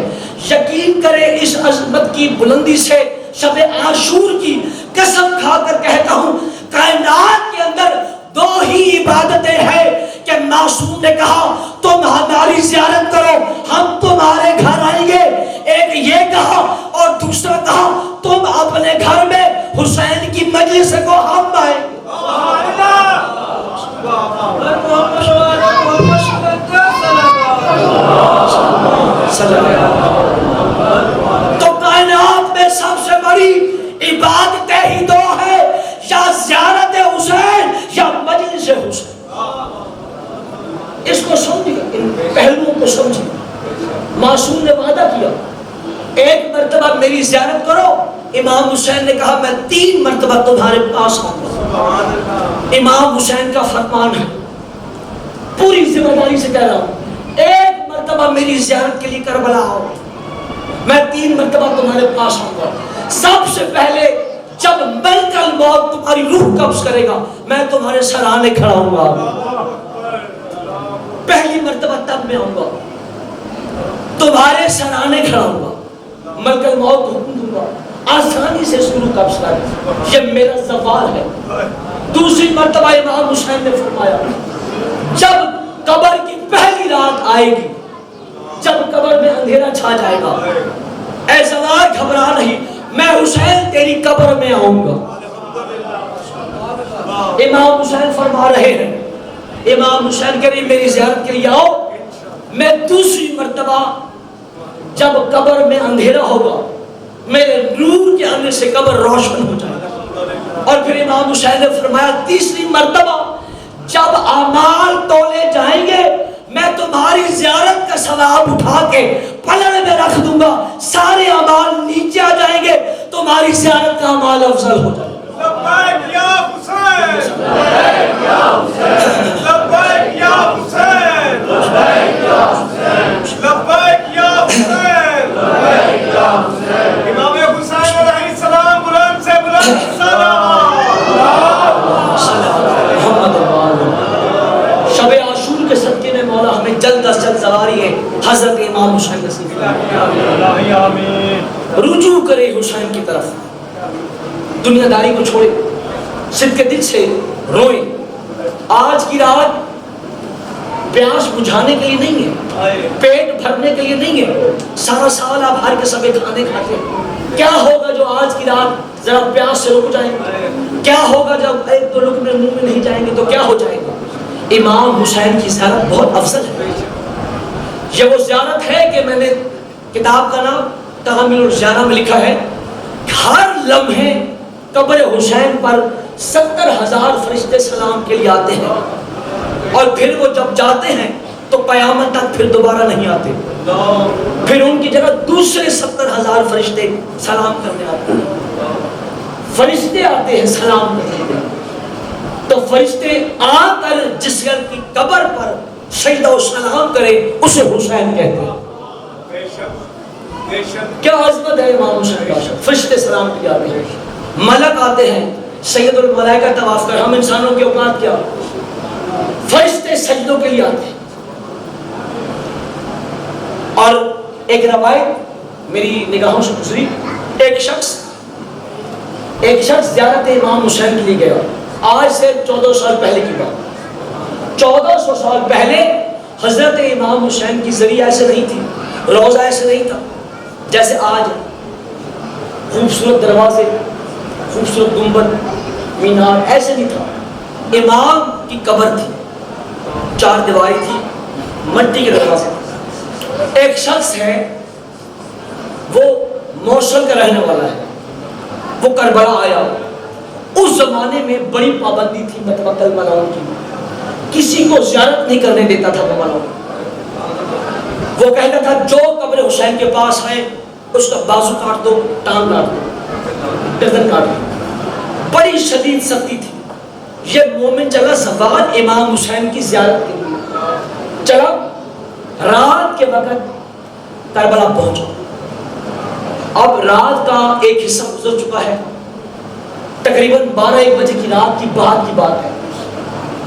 یقین کرے اس عظمت کی بلندی سے، شب عاشور کی قسم کھا کر کہتا ہوں، کائنات کے اندر 2 ہی عبادتیں ہیں کہ معصوم نے کہا تم ہماری زیارت کرو ہم تمہارے گھر آئیں گے۔ ایک یہ کہا اور دوسرا کہا تم اپنے گھر میں حسین کی مجلس کو ہم آئیں گے۔ تو کائنات میں سب سے بڑی عبادتیں ہی 2 ہیں، یا زیارت حسین یا مجلس حسین۔ اس کو سمجھیے، ان پہلوؤں کو سمجھیے۔ معصوم نے وعدہ کیا 1 مرتبہ میری زیارت کرو، امام حسین نے کہا میں 3 مرتبہ تمہارے پاس آؤں گا۔ امام حسین کا فرمان ہے، پوری ذمہ داری سے کہہ رہا ہوں، 1 مرتبہ میری زیارت کے لیے کربلا آؤ، میں 3 مرتبہ تمہارے پاس آؤں گا۔ سب سے پہلے جب ملک الموت تمہاری روح قبض کرے گا میں تمہارے سرانے کھڑا ہوں گا، پہلی مرتبہ تب میں آؤں گا، تمہارے سرانے کھڑا ہوں گا، ملک الموت کو حکم دوں گا آسانی سے اس کو روح قبض کر، یہ میرا زوال ہے۔ دوسری مرتبہ امام حسین نے فرمایا جب قبر کی پہلی رات آئے گی، جب قبر میں اندھیرا چھا جائے گا، اے زوال گھبرا نہیں، میں حسین تیری قبر میں آؤں گا۔ امام حسین فرما رہے ہیں، امام حسین کہہ رہے میری زیارت کے لیے آؤ، میں دوسری مرتبہ جب قبر میں اندھیرا ہوگا میرے نور کے آنے سے قبر روشن ہو جائے گا۔ اور پھر امام حسین نے فرمایا تیسری مرتبہ جب اعمال تولے جائیں گے میں تمہاری زیارت کا ثواب اٹھا کے پلڑ میں رکھ دوں گا، سارے اعمال نیچے آ جائیں گے، تمہاری زیارت کا اعمال افضل ہو جائے گا۔ لبیک یا حسین، لبیک یا حسین، لبیک یا حسین، لبیک یا حسین، لبیک یا حسین، لبیک یا حسین۔ جلد از جلد سواری ہے حضرت امام حسین نصیب رجوع کرے حسین کی طرف، دنیا داری کو چھوڑے، صدق دل سے روئیں۔ آج کی رات پیاس بجھانے کے لیے نہیں ہے، پیٹ بھرنے کے لیے نہیں ہے، سارا سال آپ ہر قسم کے کھانے کھاتے ہیں، کیا ہوگا جو آج کی رات ذرا پیاس سے رک جائیں گے؟ کیا ہوگا جب ایک دو لقمے منہ میں نہیں جائیں گے تو کیا ہو جائے گا؟ امام حسین کی زیارت بہت افضل ہے۔ یہ وہ زیارت ہے کہ میں نے کتاب کا نام تحامل الزیارہ میں لکھا ہے، ہر لمحے قبر حسین پر 70,000 فرشتے سلام کے لیے آتے ہیں، اور پھر وہ جب جاتے ہیں تو قیامت تک پھر دوبارہ نہیں آتے، پھر ان کی جگہ دوسرے 70,000 فرشتے سلام کرنے آتے ہیں۔ فرشتے آتے ہیں سلام کرنے، تو فرشتے آ کر جس گھر کی قبر پر سجدہ و سلام کرے اسے حسین کہتے ہیں۔ کیا عظمت ہے امام حسین کا! فرشتے سلام کیے آتے ہیں، ملک آتے ہیں، سید الملائکہ طواف کر، ہم انسانوں کی اوقات کیا، فرشتے سجدوں کے لیے آتے ہیں۔ اور ایک روایت میری نگاہوں سے گزری، ایک شخص زیارت امام حسین کے لیے گیا، آج سے 1400 سال پہلے کی بات، 1400 سال پہلے حضرت امام حسین کی ذریعہ ایسے نہیں تھی، روضہ ایسے نہیں تھا جیسے آج، خوبصورت دروازے، خوبصورت گنبد، مینار، ایسے نہیں تھا۔ امام کی قبر تھی، 4 دیواری تھی، مٹی کے دروازے۔ ایک شخص ہے، وہ موصل کا رہنے والا ہے، وہ کربلا آیا۔ اس زمانے میں بڑی پابندی تھی متوکل ملاؤں کی، کسی کو زیارت نہیں کرنے دیتا تھا وہ ملاؤں۔ وہ کہتا تھا جو قبر حسین کے پاس ہے اس کا بازو کاٹ دو، ٹانگ کاٹ دو، گردن کاٹ دو۔ بڑی شدید سختی تھی۔ یہ مومن چلا زوال امام حسین کی زیارت کے لیے، چلا رات کے وقت کربلا پہنچا۔ اب رات کا ایک حصہ گزر چکا ہے، تقریباً 12-1 بجے کی رات کی بات ہے۔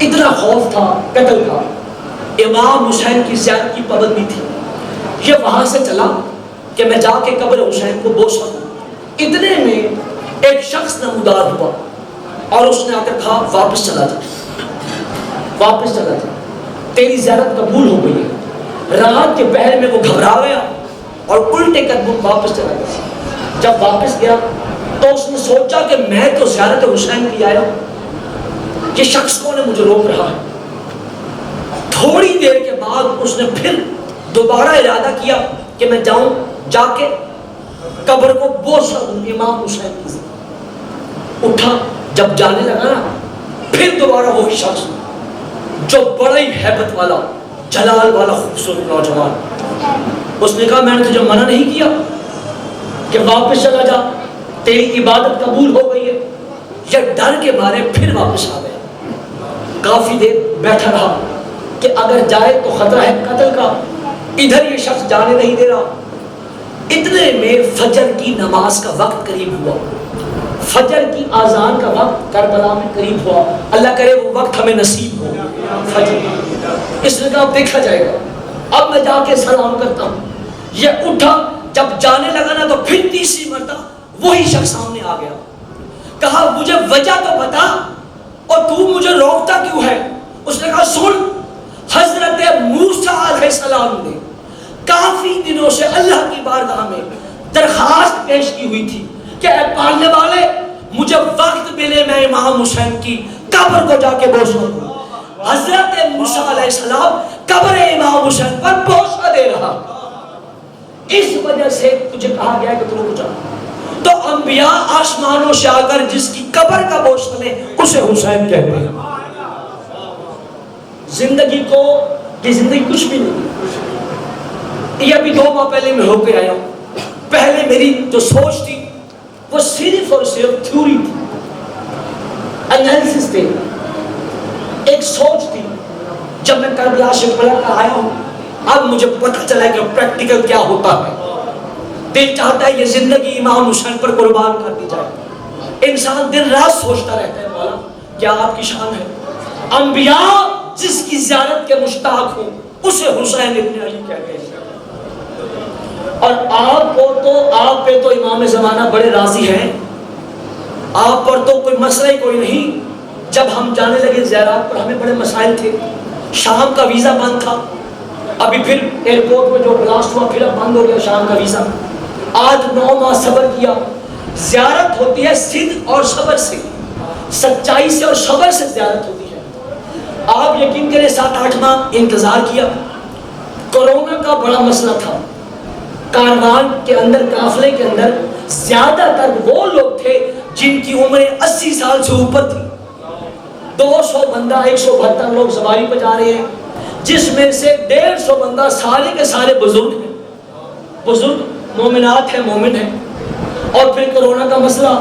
اتنا خوف تھا قتل کا، امام حسین کی زیارت کی پابندی تھی۔ یہ وہاں سے چلا کہ میں جا کے قبر حسین کو بوسا دوں۔ اتنے میں ایک شخص نمودار ہوا اور اس نے آ کر کہا واپس چلا جا، تیری زیارت قبول ہو گئی ہے۔ رات کے پہر میں وہ گھبرا گیا اور الٹے قدموں واپس چلا گیا۔ جب واپس گیا تو اس نے سوچا کہ میں تو زیارت حسین کی آیا ہوں، یہ شخص کون ہے مجھے روک رہا ہے۔ تھوڑی دیر کے بعد اس نے پھر دوبارہ ارادہ کیا کہ میں جاؤں، جا کے قبر کو بوسا دوں امام حسین کی ذات۔ اٹھا، جب جانے لگا نا، پھر دوبارہ وہی شخص جو بڑا ہی ہیبت والا، جلال والا خوبصورت نوجوان، اس نے کہا میں نے تجھے منع نہیں کیا کہ واپس چلا جا، تیری عبادت قبول ہو گئی ہے۔ یہ ڈر کے مارے پھر واپس آ گیا، کافی دیر بیٹھا رہا کہ اگر جائے تو خطرہ ہے قتل کا، ادھر یہ شخص جانے نہیں دے رہا۔ اتنے میں فجر کی نماز کا وقت قریب ہوا، فجر کی آذان کا وقت کربلا میں قریب ہوا۔ اللہ کرے وہ وقت ہمیں نصیب ہو فجر۔ اس نے کہا اب دیکھا جائے گا، اب میں جا کے سلام کرتا ہوں۔ یہ اٹھا، جب جانے لگا نا تو پھر تیسری مرتبہ وہی شخص سامنے آ گیا، کہا مجھے وجہ تو بتا اور تو مجھے روکتا کیوں ہے؟ اس نے کہا سن، حضرت موسیٰ علیہ السلام نے کافی دنوں سے اللہ کی بارگاہ میں درخواست پیش کی ہوئی تھی کہ اے پالنے والے مجھے وقت ملے میں امام حسین کی قبر کو جا کے بوسا دوں۔ حضرت موسیٰ علیہ السلام قبر امام حسین پر بوسا دے رہا، اس وجہ سے تجھے کہا گیا ہے کہ تو رک جا۔ تو انبیاء آسمانوں سے آ کر جس کی قبر کا بوسا لے اسے حسین کہتے ہیں۔ زندگی کو یہ زندگی کچھ بھی نہیں، یہ ابھی 2 ماہ پہلے میں ہو کے آیا ہوں۔ پہلے میری جو سوچ تھی وہ صرف اور صرف تھیوری تھی، انالیسس تھی، ایک سوچ تھی۔ جب میں کربلا سے پلٹ کر آیا ہوں اب مجھے پتہ چلا کہ پریکٹیکل کیا ہوتا ہے۔ دل چاہتا ہے یہ زندگی امام حسین پر قربان کر دی جائے۔ انسان دن رات سوچتا رہتا ہے مولا کیا آپ کی شان ہے۔ انبیاء جس کی زیارت کے مشتاق ہوں اسے حسین ابن علی کہتے ہیں۔ اور آپ پہ تو امام زمانہ بڑے راضی ہیں، آپ پر تو کوئی مسئلہ ہی کوئی نہیں۔ جب ہم جانے لگے زیارات پر ہمیں بڑے مسائل تھے، شام کا ویزا بند تھا، ابھی پھر ایئرپورٹ میں جو بلاسٹ ہوا پھر اب بند ہو گیا شام کا ویزا۔ آج 9 ماہ صبر کیا، زیارت ہوتی ہے صدق اور صبر سے، سچائی سے اور صبر سے زیارت ہوتی ہے۔ آپ یقین کریں 7-8 ماہ انتظار کیا، کورونا کا بڑا مسئلہ تھا، کاروان کے اندر قافلے کے اندر زیادہ تر وہ لوگ تھے جن کی عمریں 80 سال سے اوپر تھی۔ 200 بندہ 172 لوگ سواری پہ جا رہے ہیں، جس میں سے 150 بندہ سارے کے سارے بزرگ ہیں، بزرگ مومنات ہیں، مومن ہیں۔ اور پھر کورونا کا مسئلہ،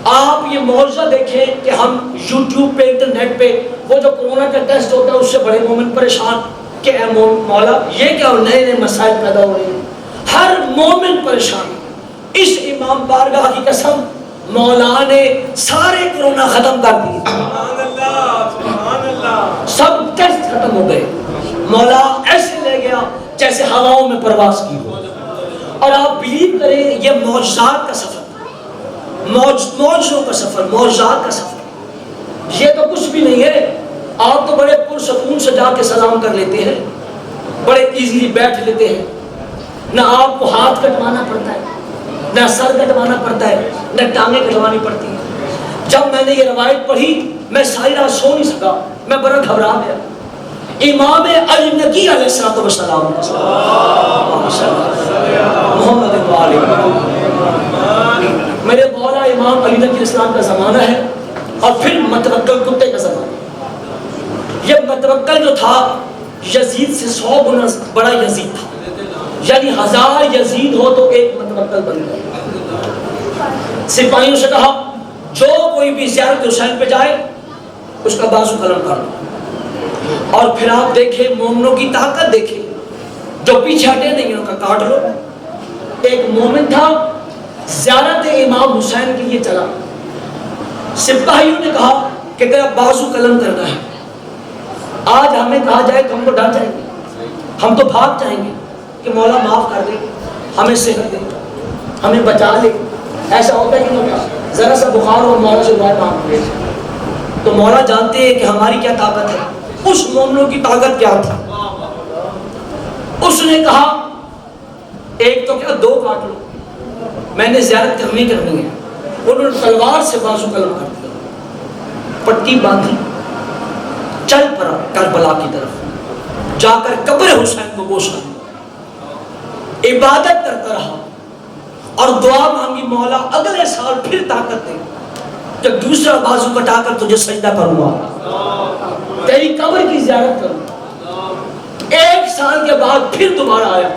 آپ یہ معجزہ دیکھیں کہ ہم یوٹیوب پہ انٹرنیٹ پہ وہ جو کورونا کا ٹیسٹ ہوتا ہے اس سے بڑے مومن پریشان کہ اے مولا یہ کیا نئے مسائل پیدا ہو رہے ہیں، ہر مومن پریشان۔ اس امام بارگاہ کی قسم مولا نے سارے کورونا ختم کر دیے، سبحان اللہ، سبحان اللہ، سب ٹیسٹ ختم ہو گئے، مولا ایسے لے گیا جیسے ہواؤں میں پرواز کی ہو۔ اور آپ بلیو کریں یہ معجزات کا سفر، معجزوں کا سفر، معجزات کا سفر، یہ تو کچھ بھی نہیں ہے۔ آپ تو بڑے پرسکون سے جا کے سلام کر لیتے ہیں، بڑے ایزیلی بیٹھ لیتے ہیں، نہ آپ کو ہاتھ کٹوانا پڑتا ہے، نہ سر کٹوانا پڑتا ہے، نہ ٹانگیں کٹوانی پڑتی ہیں۔ جب میں نے یہ روایت پڑھی میں ساری رات سو نہیں سکا، میں بڑا گھبرا گیا۔ امام علی نقی علیہ السلام محمد میرے مولا امام علی نقی اسلام کا زمانہ ہے، اور پھر متوکل کتے کا زمانہ۔ یہ متوکل جو تھا یزید سے 100 گنا بڑا یزید تھا، یعنی 1000 یزید ہو تو ایک متوکل بن گیا۔ سپاہیوں سے کہا جو کوئی بھی زیارت حسین پہ جائے اس کا بازو قلم کر دو۔ اور پھر آپ دیکھیں مومنوں کی طاقت دیکھیں، جو پیچھے ہٹے نہیں ان کا کاٹ لو۔ ایک مومن تھا زیارت امام حسین کے لیے چلا، سپاہیوں نے کہا کہ تیرا بازو قلم کرنا ہے۔ آج ہمیں کہا جائے تو ہم کو ڈر جائیں گے، ہم تو بھاگ جائیں گے کہ مولا معاف کر دے، ہمیں صحت دے، ہمیں بچا لے۔ ایسا ہوتا ہے کہ نہیں ہوتا؟ ذرا سا بخار ہو مولا سے دعا مانگ لے تو مولا جانتے ہیں کہ ہماری کیا طاقت ہے۔ اس مومنوں کی طاقت کیا تھی؟ اس نے کہا ایک تو کیا 2 کاٹ لو، میں نے زیارت کرنی ہے۔ انہوں نے تلوار سے بازو قلم کر دیا، پٹی باندھی، چل پڑا کربلا کی طرف، جا کر قبر حسین کو بوسا، عبادت کرتا رہا اور دعا مانگی مولا اگلے سال پھر طاقت دے، جب دوسرا بازو کٹا کر تجھے سجدہ کروں گا، تیری قبر کی زیارت کروں۔ 1 سال کے بعد پھر دوبارہ آیا،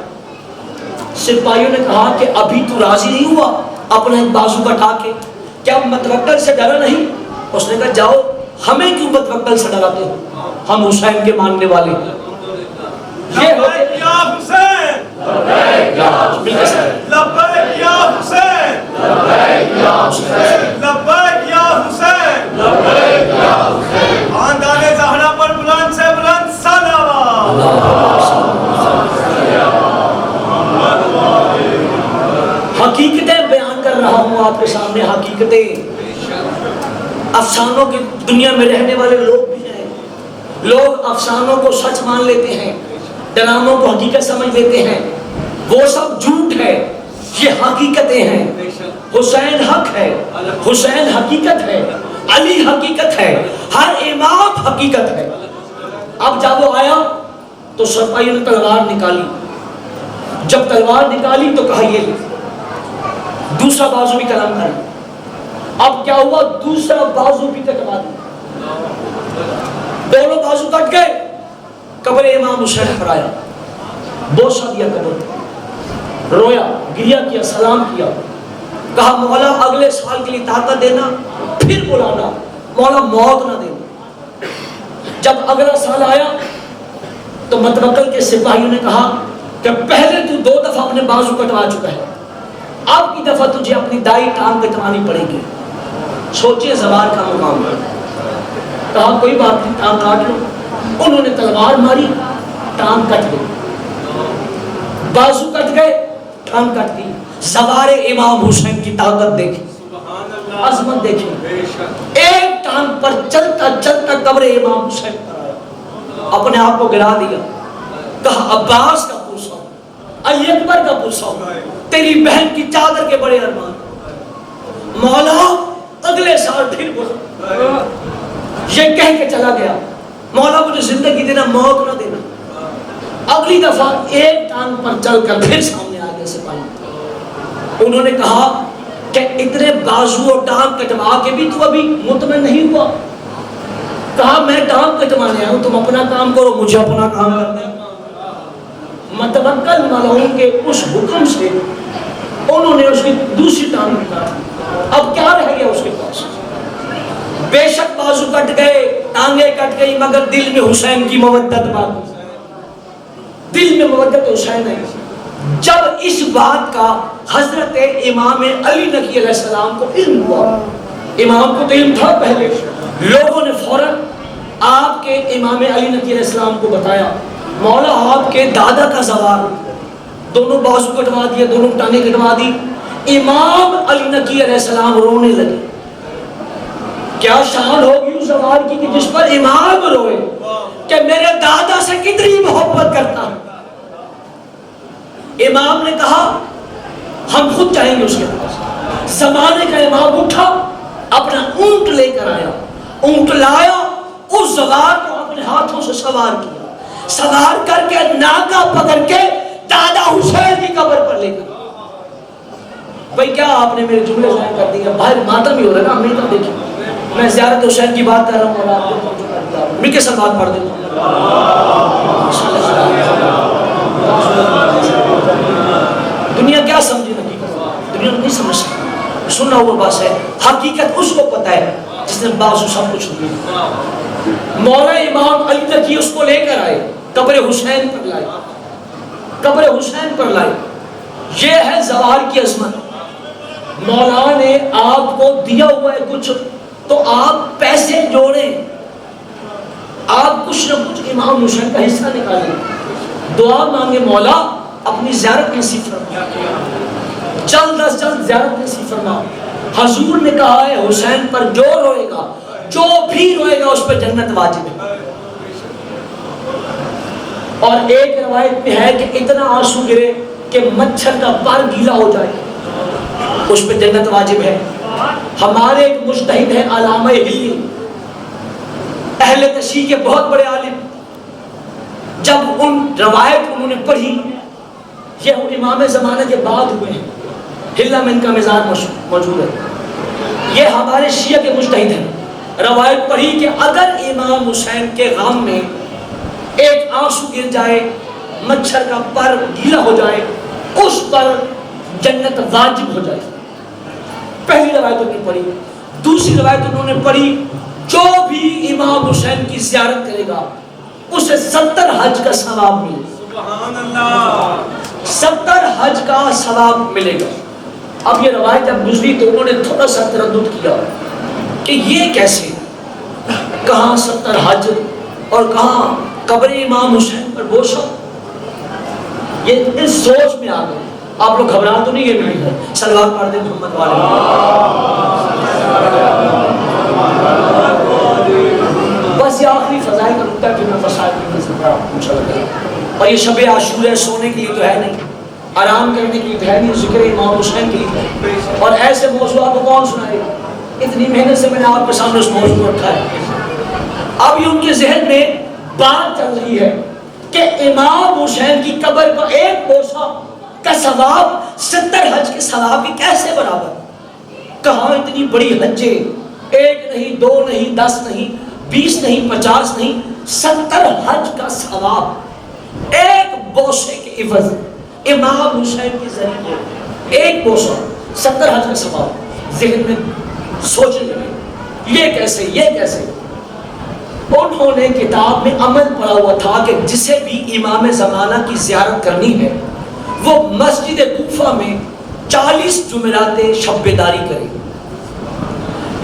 سپاہیوں نے کہا کہ ابھی تو راضی نہیں ہوا اپنا ایک بازو کٹا کے، کیا متوکل سے ڈرا نہیں؟ اس نے کہا جاؤ، ہمیں کیوں متوکل سے ڈراتے ہو، ہم حسین کے ماننے والے ہیں۔ یہ لبیک یا حسین، لبیک یا حسین، لبیک یا حسین، لبیک یا حسین، لبیک یا حسین، لبیک یا حسین۔ خاندان زہرا پر بلند سے بلند صلوات۔ حقیقتیں بیان کر رہا ہوں آپ کے سامنے، حقیقتیں۔ افسانوں کی دنیا میں رہنے والے لوگ بھی ہیں، لوگ افسانوں کو سچ مان لیتے ہیں، ڈراموں کو حقیقت سمجھ لیتے ہیں، وہ سب جھوٹ ہے، یہ حقیقتیں ہیں۔ حسین حق ہے، حسین حقیقت ہے، علی حقیقت ہے، ہر امام حقیقت ہے۔ اب جب وہ آیا تو سپاہیوں نے تلوار نکالی، جب تلوار نکالی تو کہا یہ لے، دوسرا بازو بھی قلم کر۔ اب کیا ہوا، دوسرا بازو بھی کٹوا دیا، دونوں بازو کٹ گئے۔ قبر امام حسین پر آیا، بوسہ دیا قبر، رویا، گریا کیا، سلام کیا، کہا مولا اگلے سال کے لیے طاقت دینا، پھر بلانا، مولا موت نہ دینا۔ جب اگلا سال آیا تو متوکل کے سپاہیوں نے کہا کہ پہلے تو 2 دفعہ اپنے بازو کٹوا چکا ہے، اب کی دفعہ تجھے اپنی دائیں ٹانگ کٹوانی پڑے گی۔ سوچئے زوال کا مقام ہے، کہا کوئی بات نہیں ٹانگ کاٹ لو۔ انہوں نے تلوار ماری، ٹانگ کٹ گئی، بازو کٹ گئے، ٹانگ کٹ گئی. سوارے امام حسین کی طاقت دیکھی، عظمت دیکھی. ایک ٹانگ پر چلتا چلتا قبر امام حسین پر آیا، اپنے آپ کو گرا دیا. کہا عباس کا پوچھا، علی اکبر کا پوچھا، تیری بہن کی چادر کے بڑے ارمان. مولا اگلے سال پھر بولا، یہ کہہ کے چلا گیا، مولا مجھے زندگی دینا، موت نہ دینا. اگلی دفعہ ایک ٹانگ پر چل کر پھر سامنے آگے سے پائی. انہوں نے کہا کہ اتنے بازو اور ٹانگ کٹوا کے بھی تو ابھی مطمئن نہیں ہوا. کہا میں ٹانگ کٹوانے آیا ہوں، تم اپنا کام کرو، مجھے اپنا کام کرنا ہے. متوکل ملعون کے اس حکم سے انہوں نے اس کی دوسری ٹانگ کاٹی. اب کیا رہ گیا اس کے پاس؟ بے شک بازو کٹ گئے، ٹانگیں کٹ گئی، مگر دل میں حسین کی مودت باقی، دل میں مودت حسین ہے. جب اس بات کا حضرت امام علی نقی علیہ السلام کو علم ہوا، امام کو تو علم تھا پہلے، لوگوں نے فوراً آپ کے امام علی نقی علیہ السلام کو بتایا، مولا آپ کے دادا کا زوال، دونوں بازو کٹوا دیے، دونوں ٹانگیں کٹوا دی. امام علی نقی علیہ السلام رونے لگے. کیا شان ہوگی اس زوال کی کہ جس پر امام روئے کہ میرے دادا سے کتنی محبت کرتا ہے. امام نے کہا ہم خود جائیں گے اس کے پاس. زمانے کا امام اٹھا، اپنا اونٹ لے کر آیا، اونٹ لایا، اس زوال کو اپنے ہاتھوں سے سوار کیا، سوار کر کے ناکا پکڑ کے دادا حسین کی قبر پر لے کر. بھائی کیا آپ نے میرے جملے ضائع کر دیے؟ باہر ماتم ہی ہو رہا ہے نا، ہمیں تو دیکھیں میں زیارت حسین کی بات کر رہا ہوں اور آپ کو مل کے سب بات پڑھ دیتا ہوں. دنیا کیا سمجھے حقیقت؟ دنیا نہیں سمجھ سکتی. سننا ہوا بات ہے، حقیقت اس کو پتہ ہے جس نے بازو سب کچھ دیا. مولا امام علی نقی اس کو لے کر آئے، قبر حسین پر لائے، قبر حسین پر لائے. یہ ہے زوال کی عظمت. مولا نے آپ کو دیا ہوا ہے کچھ، تو آپ پیسے جوڑیں، آپ کچھ نہ کچھ امام حسین کا حصہ نکالیں، دعا مانگے، مولا اپنی زیارت نصیب فرما، جلد از جلد زیارت نصیب فرما. حضور نے کہا ہے حسین پر جو روئے گا، جو بھی روئے گا اس پہ جنت واجب ہے. اور ایک روایت میں ہے کہ اتنا آنسو گرے کہ مچھر کا پر گیلا ہو جائے، اس پہ جنت واجب ہے. ہمارے ایک مجتہد ہیں علامہ ہلی، اہل تشیع کے بہت بڑے عالم، جب ان روایت انہوں نے پڑھی، یہ امام زمانہ کے بعد ہوئے ہیں، ہلا میں ان کا مزاج موجود ہے، یہ ہمارے شیعہ کے مجتہد ہیں. روایت پڑھی کہ اگر امام حسین کے غم میں ایک آنسو گر جائے، مچھر کا پر گیلا ہو جائے، اس پر جنت واجب ہو جائے. پہلی روایت انہوں نے پڑھی. دوسری روایت انہوں نے پڑھی جو بھی امام حسین کی زیارت کرے گا اسے 70 حج کا ثواب ملے گا. سبحان اللہ، 70 حج کا ثواب ملے گا. اب یہ روایت جب گزری تو انہوں نے تھوڑا سا تردد کیا کہ یہ کیسے، کہاں 70 حج اور کہاں قبر امام حسین پر بوسہ. یہ اس سوچ میں آ گئے. آپ لوگ گھبرا تو نہیں، یہ نہیں ہے. صلوات پڑھ دیں محمد والے. بس یہ آخری فضائل کا نکتہ کہ میں مسائل کی نظر پر پوچھا لگا. اور یہ شب عاشور سونے کے لیے تو ہے نہیں، آرام کرنے کے لیے تو ہے نہیں، ذکر امام حسین کے لیے ہے. اور ایسے موضوعات کو کون سنائے گا؟ اتنی محنت سے میں نے آپ کے سامنے اس موضوع کو رکھا ہے. اب یہ ان کے ذہن میں بات چل رہی ہے کہ امام حسین کی قبر پر ایک بوسہ کا ثواب 70 حج کے ثواب کی کیسے برابر؟ کہاں اتنی بڑی حجیں، ایک نہیں، 2 نہیں، 10 نہیں، 20 نہیں، 50 نہیں، 70 حج کا ثواب ایک بوسے کے عوض امام حسین کے ذریعے ایک بوسہ 70 حج کا ثواب. ذہن میں سوچنے لگے یہ کیسے، یہ کیسے. انہوں نے کتاب میں عمل پڑھا ہوا تھا کہ جسے بھی امام زمانہ کی زیارت کرنی ہے وہ مسجد کوفہ میں 40 جمعراتیں شب بیداری کرے.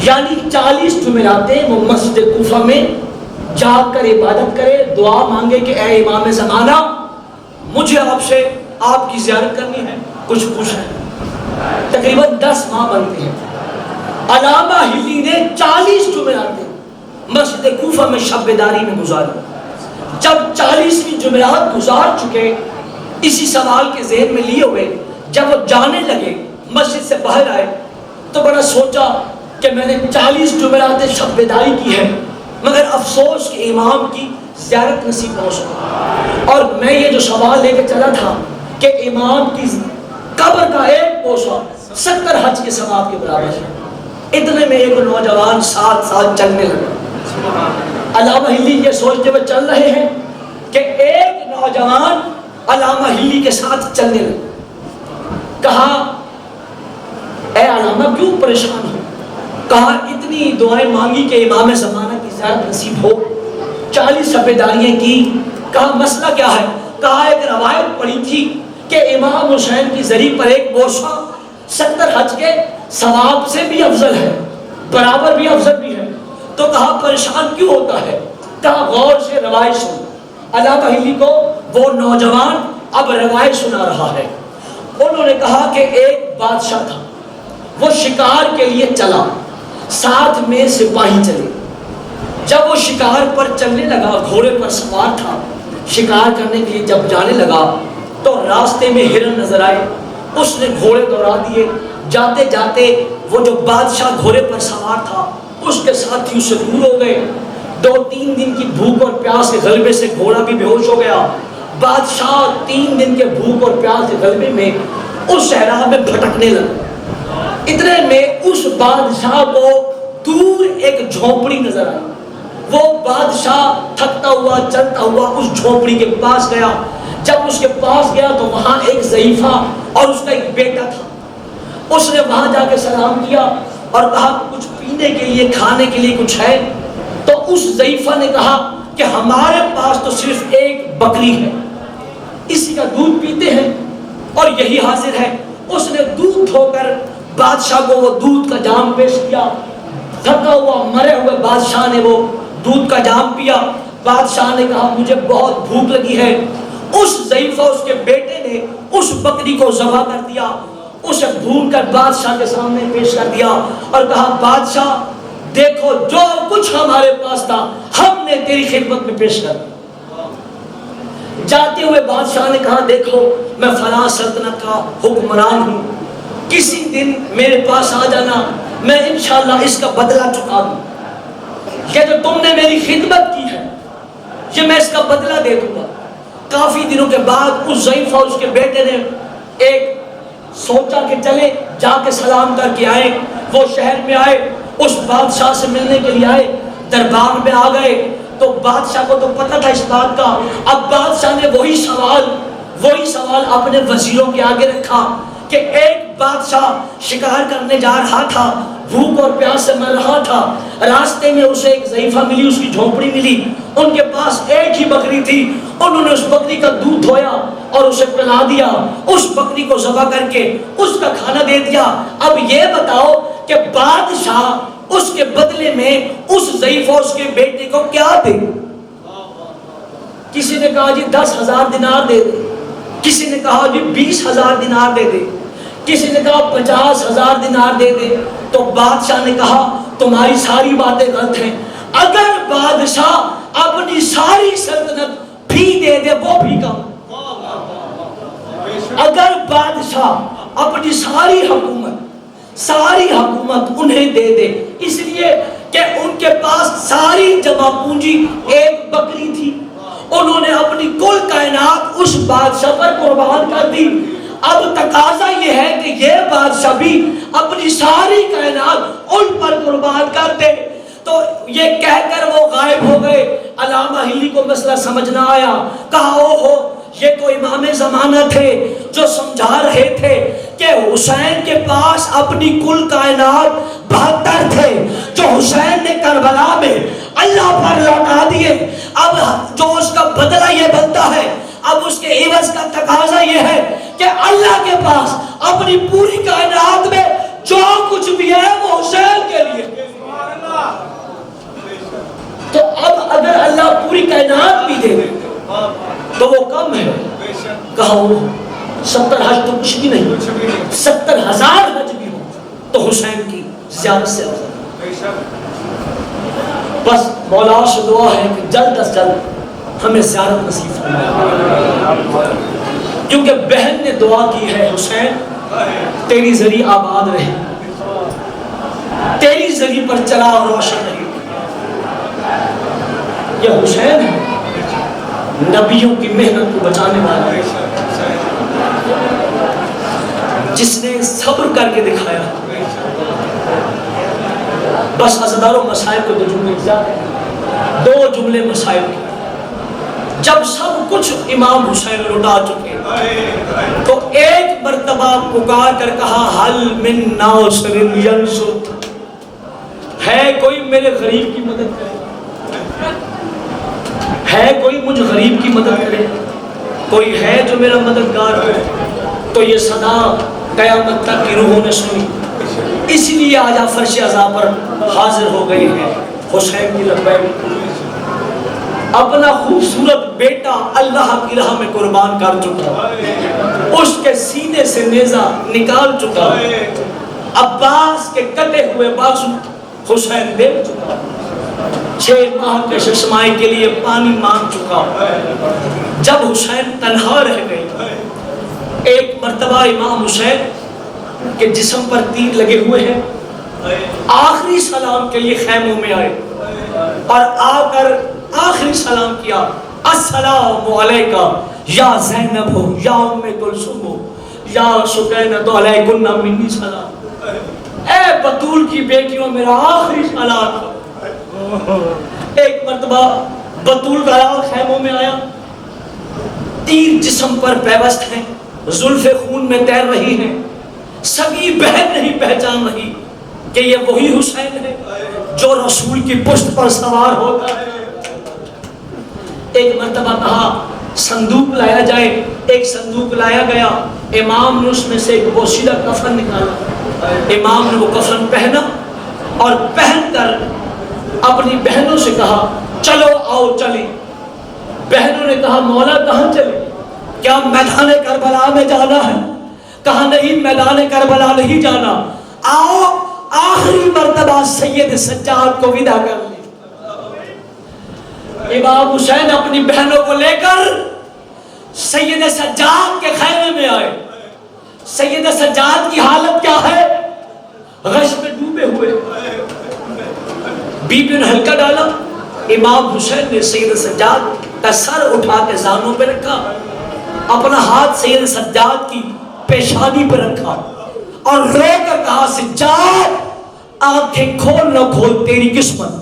یعنی 40 جمعراتیں وہ مسجد کوفہ میں جاگ کر عبادت کرے، دعا مانگے کہ اے امام زمانہ مجھے آپ سے آپ کی زیارت کرنی ہے، کچھ پوچھنا ہے۔ تقریباً 10 ماہ بنتے ہیں۔ علامہ ہلی نے 40 جمعراتیں مسجد کوفہ میں شب بیداری میں گزاری۔ جب 40ویں جمعرات گزار چکے، اسی سوال کے ذہن میں لیے ہوئے جب وہ جانے لگے، مسجد سے باہر آئے تو بڑا سوچا کہ میں نے 40 جمعراتیں شب بیداری کی ہے، مگر افسوس کہ امام کی زیارت نصیب نہ ہو سکا۔ اور میں یہ جو سوال لے کے چلا تھا کہ امام کی قبر کا ایک بوسہ 70 حج کے ثواب کے برابر ہے، اتنے میں ایک نوجوان ساتھ ساتھ چلنے لگا۔ علامہ ہلی یہ سوچتے ہوئے چل رہے ہیں کہ ایک نوجوان علامہ ہلی کے ساتھ چلنے لگا۔ کہا اے علامہ کیوں پریشان ہو؟ کہا اتنی دعائیں مانگی کہ امام زمانہ کی زیارت نصیب ہو، 40 شبیداریاں کی، کہا مسئلہ کیا ہے؟ کہا ایک روایت پڑھی تھی کہ امام حسین کی زری پر ایک بوسہ 70 حج کے ثواب سے بھی افضل ہے، برابر بھی افضل بھی ہے۔ تو کہا پریشان کیوں ہوتا ہے؟ کہا غور سے روایت سن۔ علامہ ہلی کو وہ نوجوان اب روایت سنا رہا ہے۔ انہوں نے کہا کہ ایک بادشاہ تھا، وہ شکار کے لیے چلا، ساتھ میں سپاہی چلے۔ جب وہ شکار پر چلنے لگا، گھوڑے پر سوار تھا، شکار کرنے کے لیے جب جانے لگا تو راستے میں ہرن نظر آئے، اس نے گھوڑے دوڑا دیے۔ جاتے جاتے وہ جو بادشاہ گھوڑے پر سوار تھا اس کے ساتھی اس سے دور ہو گئے۔ 2-3 دن کی بھوک اور پیاس کے غلبے سے گھوڑا بھی بے ہوش ہو گیا۔ بادشاہ 3 دن کے بھوک اور پیاس کے غلبے میں اس صحرا میں بھٹکنے لگا۔ اتنے میں اس بادشاہ کو دور ایک جھونپڑی نظر آئی۔ وہ بادشاہ تھکتا ہوا چلتا ہوا اس جھونپڑی کے پاس گیا۔ جب اس کے پاس گیا تو وہاں ایک ضعیفہ اور اس کا ایک بیٹا تھا۔ اس نے وہاں جا کے سلام کیا اور کہا کچھ پینے کے لیے کھانے کے لیے کچھ ہے؟ تو اس ضعیفہ نے کہا کہ ہمارے پاس تو صرف ایک بکری ہے، اسی کا دودھ پیتے ہیں اور یہی حاضر ہے۔ اس نے دودھ دھو کر بادشاہ کو وہ دودھ کا جام پیش کیا۔ تھکا ہوا مرے ہوئے بادشاہ نے وہ دودھ کا جام پیا۔ بادشاہ نے کہا مجھے بہت بھوک لگی ہے۔ اس ضعیفہ اس کے بیٹے نے اس بکری کو ذبح کر دیا، اسے بھون کر بادشاہ کے سامنے پیش کر دیا اور کہا بادشاہ دیکھو جو کچھ ہمارے پاس تھا ہم نے تیری خدمت میں پیش کر دیا۔ جاتے ہوئے بادشاہ نے کہا دیکھو میں فلاں سلطنت کا حکمران ہوں، کسی دن میرے پاس آ جانا، میں انشاءاللہ اس کا بدلہ چکا دوں۔ کہ جو تم نے میری خدمت کی ہے یہ میں اس کا بدلہ دے دوں گا۔ کافی دنوں کے بعد اس ضعیفہ اور اس کے بیٹے نے ایک سوچا کہ چلے جا کے سلام کر کے آئے۔ وہ شہر میں آئے، اس بادشاہ سے ملنے کے لیے آئے، دربار میں آ گئے تو بادشاہ کو تو پتہ تھا اس بات کا۔ اب بادشاہ نے وہی سوال اپنے وزیروں کے آگے رکھا کہ ایک بادشاہ شکار کرنے جا رہا تھا، بھوک اور پیاس سے مر رہا تھا، راستے میں اسے ایک ضعیفہ ملی، اس کی جھونپڑی ملی، ان کے پاس ایک ہی بکری تھی، انہوں نے اس بکری کا دودھ دھویا اور اسے پلا دیا، اس بکری کو ذبح کر کے اس کا کھانا دے دیا۔ اب یہ بتاؤ کہ بادشاہ اس کے بدلے میں اس ضعیفہ اس کے بیٹے کو کیا دے؟ کسی نے کہا جی 10,000 دینار دے دے، کسی نے کہا جی 20,000 دینار دے دے، کسی نے کہا 50,000 دینار دے دے۔ تو بادشاہ نے کہا تمہاری ساری باتیں غلط ہیں، اگر بادشاہ اپنی ساری سلطنت بھی دے دے وہ بھی کم، اگر بادشاہ اپنی ساری حکومت انہیں دے دے، اس لیے کہ ان کے پاس ساری جمع پونجی ایک بکری تھی، انہوں نے اپنی کل کائنات اس بادشاہ پر قربان کر دی۔ اب تقاضا یہ ہے کہ یہ بادشاہ بھی اپنی ساری کائنات ان پر قربان کر دے۔ تو یہ کہہ کر وہ غائب ہو گئے۔ علامہ ہلی کو مسئلہ سمجھ نہ آیا، کہا اوہو یہ تو امام زمانہ تھے جو سمجھا رہے تھے کہ حسین کے پاس اپنی کل کائنات 72 تھے جو حسین نے کربلا میں اللہ پر لوٹا دیے۔ اب جو اس کا بدلہ یہ بنتا ہے، اب اس کے عوض کا تقاضا یہ ہے کہ اللہ کے پاس اپنی پوری کائنات میں جو کچھ بھی ہے وہ حسین کے لیے۔ تو اب اگر اللہ پوری کائنات بھی دے تو وہ کم ہے. کہا وہ 70 حج تو کچھ بھی نہیں, 70,000 حج بھی ہو تو حسین کی زیادہ سے افضل. بس مولا سے دعا ہے کہ جلد از جلد ہمیں زیارت نصیب فرمائے, کیونکہ بہن نے دعا کی ہے حسین تیری ذریعہ آباد رہے, تیری ذریعہ پر چلا اور روشن رہے. یہ حسین ہے نبیوں کی محنت کو بچانے والا, جس نے صبر کر کے دکھایا. بس عزاداروں مسائل کو 2 جملے زیادہ 2 جملے مسائل کے. جب سب کچھ امام حسین لٹا چکے تو ایک مرتبہ پکار کر کہا حل من ناصر ینصر, ہے کوئی میرے غریب کی مدد کرے, ہے کوئی مجھ غریب کی مدد کرے, کوئی ہے جو میرا مددگار ہو. تو یہ صدا قیامت تک کی روحوں نے سنی, اس لیے آج آپ فرش عزا پر حاضر ہو گئے ہیں. حسین کی لبیک اپنا خوبصورت بیٹا اللہ کی راہ میں قربان کر چکا, اس کے سینے سے نیزہ نکال چکا, عباس کے کٹے ہوئے بازو حسین دے چکا, 6 ماہ کے ششمائی کے لیے پانی مانگ چکا. جب حسین تنہا رہ گئے, ایک مرتبہ امام حسین کے جسم پر تیر لگے ہوئے ہیں, آخری سلام کے لیے خیموں میں آئے اور آ کر آخری سلام کیا, السلام علیکہ یا زینب ہو یا ام کلثوم ہو یا سکینہ علیکن منی سلام. اے بطول کی بیٹیوں میرا آخری سلام. ایک مرتبہ بطول کا خیموں میں آیا, تیر جسم پر پیوست ہیں, زلف خون میں تیر رہی ہیں, سگی بہن نہیں پہچان رہی کہ یہ وہی حسین ہے جو رسول کی پشت پر سوار ہوتا ہے. ایک مرتبہ کہا صندوق لایا جائے, ایک صندوق لایا گیا, امام نے اس میں سے ایک بوسیدہ کفن نکالا, امام نے وہ کفن پہنا اور پہن کر اپنی بہنوں سے کہا چلو آؤ چلیں. بہنوں نے کہا مولا کہاں چلیں, کیا میدان کربلا میں جانا ہے؟ کہا نہیں میدان کربلا نہیں جانا, آؤ آخری مرتبہ سید سجاد کو ودا کر لیں. امام حسین اپنی بہنوں کو لے کر سید سجاد کے خیمے میں آئے. سید سجاد کی حالت کیا ہے؟ غش میں ڈوبے ہوئے. بیوی نے ہلکا ڈالا, امام حسین نے سید سجاد کا سر اٹھا کے زانوں پہ رکھا, اپنا ہاتھ سید سجاد کی پیشانی پہ رکھا اور رو کر کہا سجاد آنکھیں کھول نہ کھول تیری قسمت,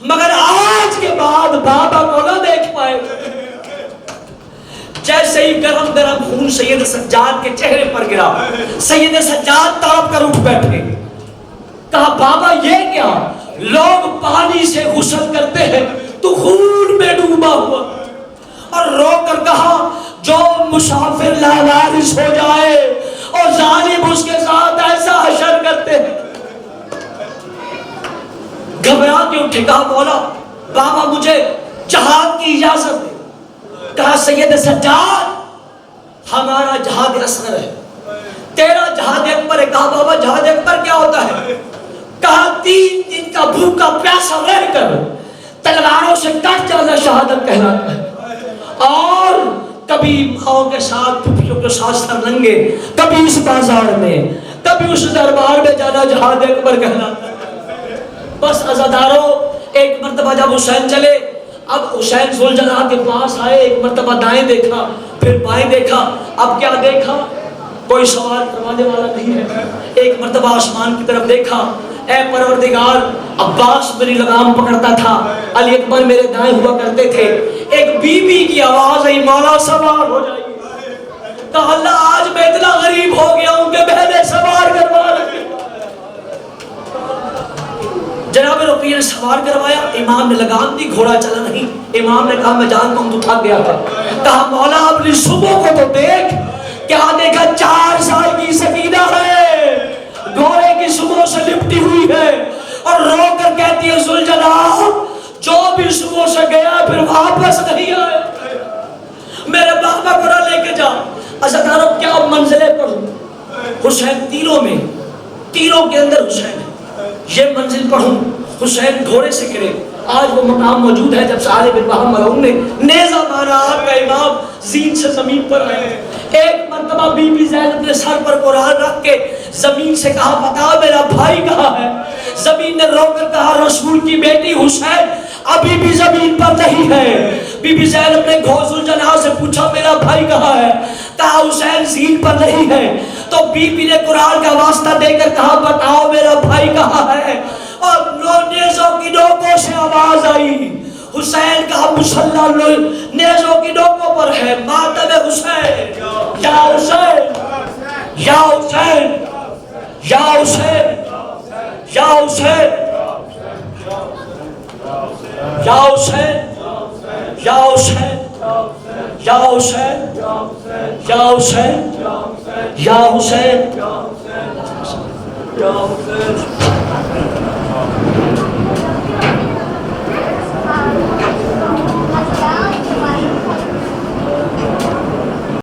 مگر آج کے بعد بابا کو نہ دیکھ پائے. جیسے ہی گرم گرم خون سید سجاد کے چہرے پر گرا, سید سجاد تڑپ کر اٹھ بیٹھے. کہا بابا یہ کیا, لوگ پانی سے غسل کرتے ہیں تو خون میں ڈوبا ہوا. اور رو کر کہا جو مسافر لاوارث ہو جائے اور ظالم اس کے ساتھ ایسا حشر کرتے ہیں. گھبرا کے اٹھے, کہا مولا بابا مجھے جہاد کی اجازت دے. کہا سید سجاد ہمارا جہاد اصغر ہے, تیرا جہاد اکبر ہے. کہا بابا جہاد اکبر کیا ہوتا ہے؟ کہا 3 دن کا بھوکا پیاسا رہ کر تلواروں سے کٹ جانا شہادت کہلاتا ہے. اور کبھی ماؤں کے ساتھ پھپھیوں کے ساتھ سر رنگے, کبھی اس بازار میں کبھی اس دربار میں جانا جہاد اکبر کہلاتا ہے. بس عزاداروں ایک مرتبہ جب حسین چلے, اب حسین ذوالجلال کے پاس آئے, ایک مرتبہ دائیں دیکھا پھر بائیں دیکھا, اب کیا دیکھا کوئی سوال کروانے والا نہیں ہے. ایک مرتبہ آسمان کی طرف دیکھا, اے پروردگار عباس میری لگام پکڑتا تھا, علی اکبر میرے دائیں ہوا کرتے تھے. ایک بی بی کی آواز آئی مولا سوار ہو جائیے. کہا اللہ آج میں اتنا غریب ہو گیا ہوں کہ بہنیں سوار کروا رہی. جناب رقیہ نے سوار کروایا, امام نے لگام دی, گھوڑا چلا نہیں. امام نے کہا میں جانتا ہوں تو تھک گیا تھا. کہا مولا اپنی صبح کو تو دیکھ, کیا دیکھا 4 سال کی سکینہ ہے, گھوڑے کی صبح سے لپٹی ہوئی ہے اور رو کر کہتی ہے ذوالجلال 24 روزوں سے گیا پھر واپس نہیں آیا. میرے بابا کو نہ لے کے جا. عزیزانو کیا منزلیں پڑھوں. حسین تیروں میں، تیروں کے اندر حسین ہے. یہ منزل پڑھوں حسین گھوڑے سے گرے. آج وہ مقام موجود ہے جب سارے بن بہم مرہون نے نیزہ مارا. آپ کا امام زین سے زمین پر آئے. ایک مرتبہ بی بی زینب نے سر پر قرآن رکھ کے زمین سے کہا بتا میرا بھائی کہاں ہے. زمین نے رو کر کہا رسول کی بیٹی حسین ابھی بھی زمین پر نہیں ہے. بی بی زینب نے غوث الجناح سے پوچھا میرا بھائی کہاں ہے. کہا حسین زین پر نہیں ہے. تو بی بی نے قرآن کا واسطہ دے کر کہا بتاؤ میرا بھائی کہاں ہے. اور نیزوں کی نوکوں سے آواز آئی. حسین کا مصلی نیزوں کی نوکوں پر ہے. ماتم حسین یا حسین یا حسین یا حسین یا حسین یا حسین یا حسین یا حسین یا حسین یا حسین یا حسین.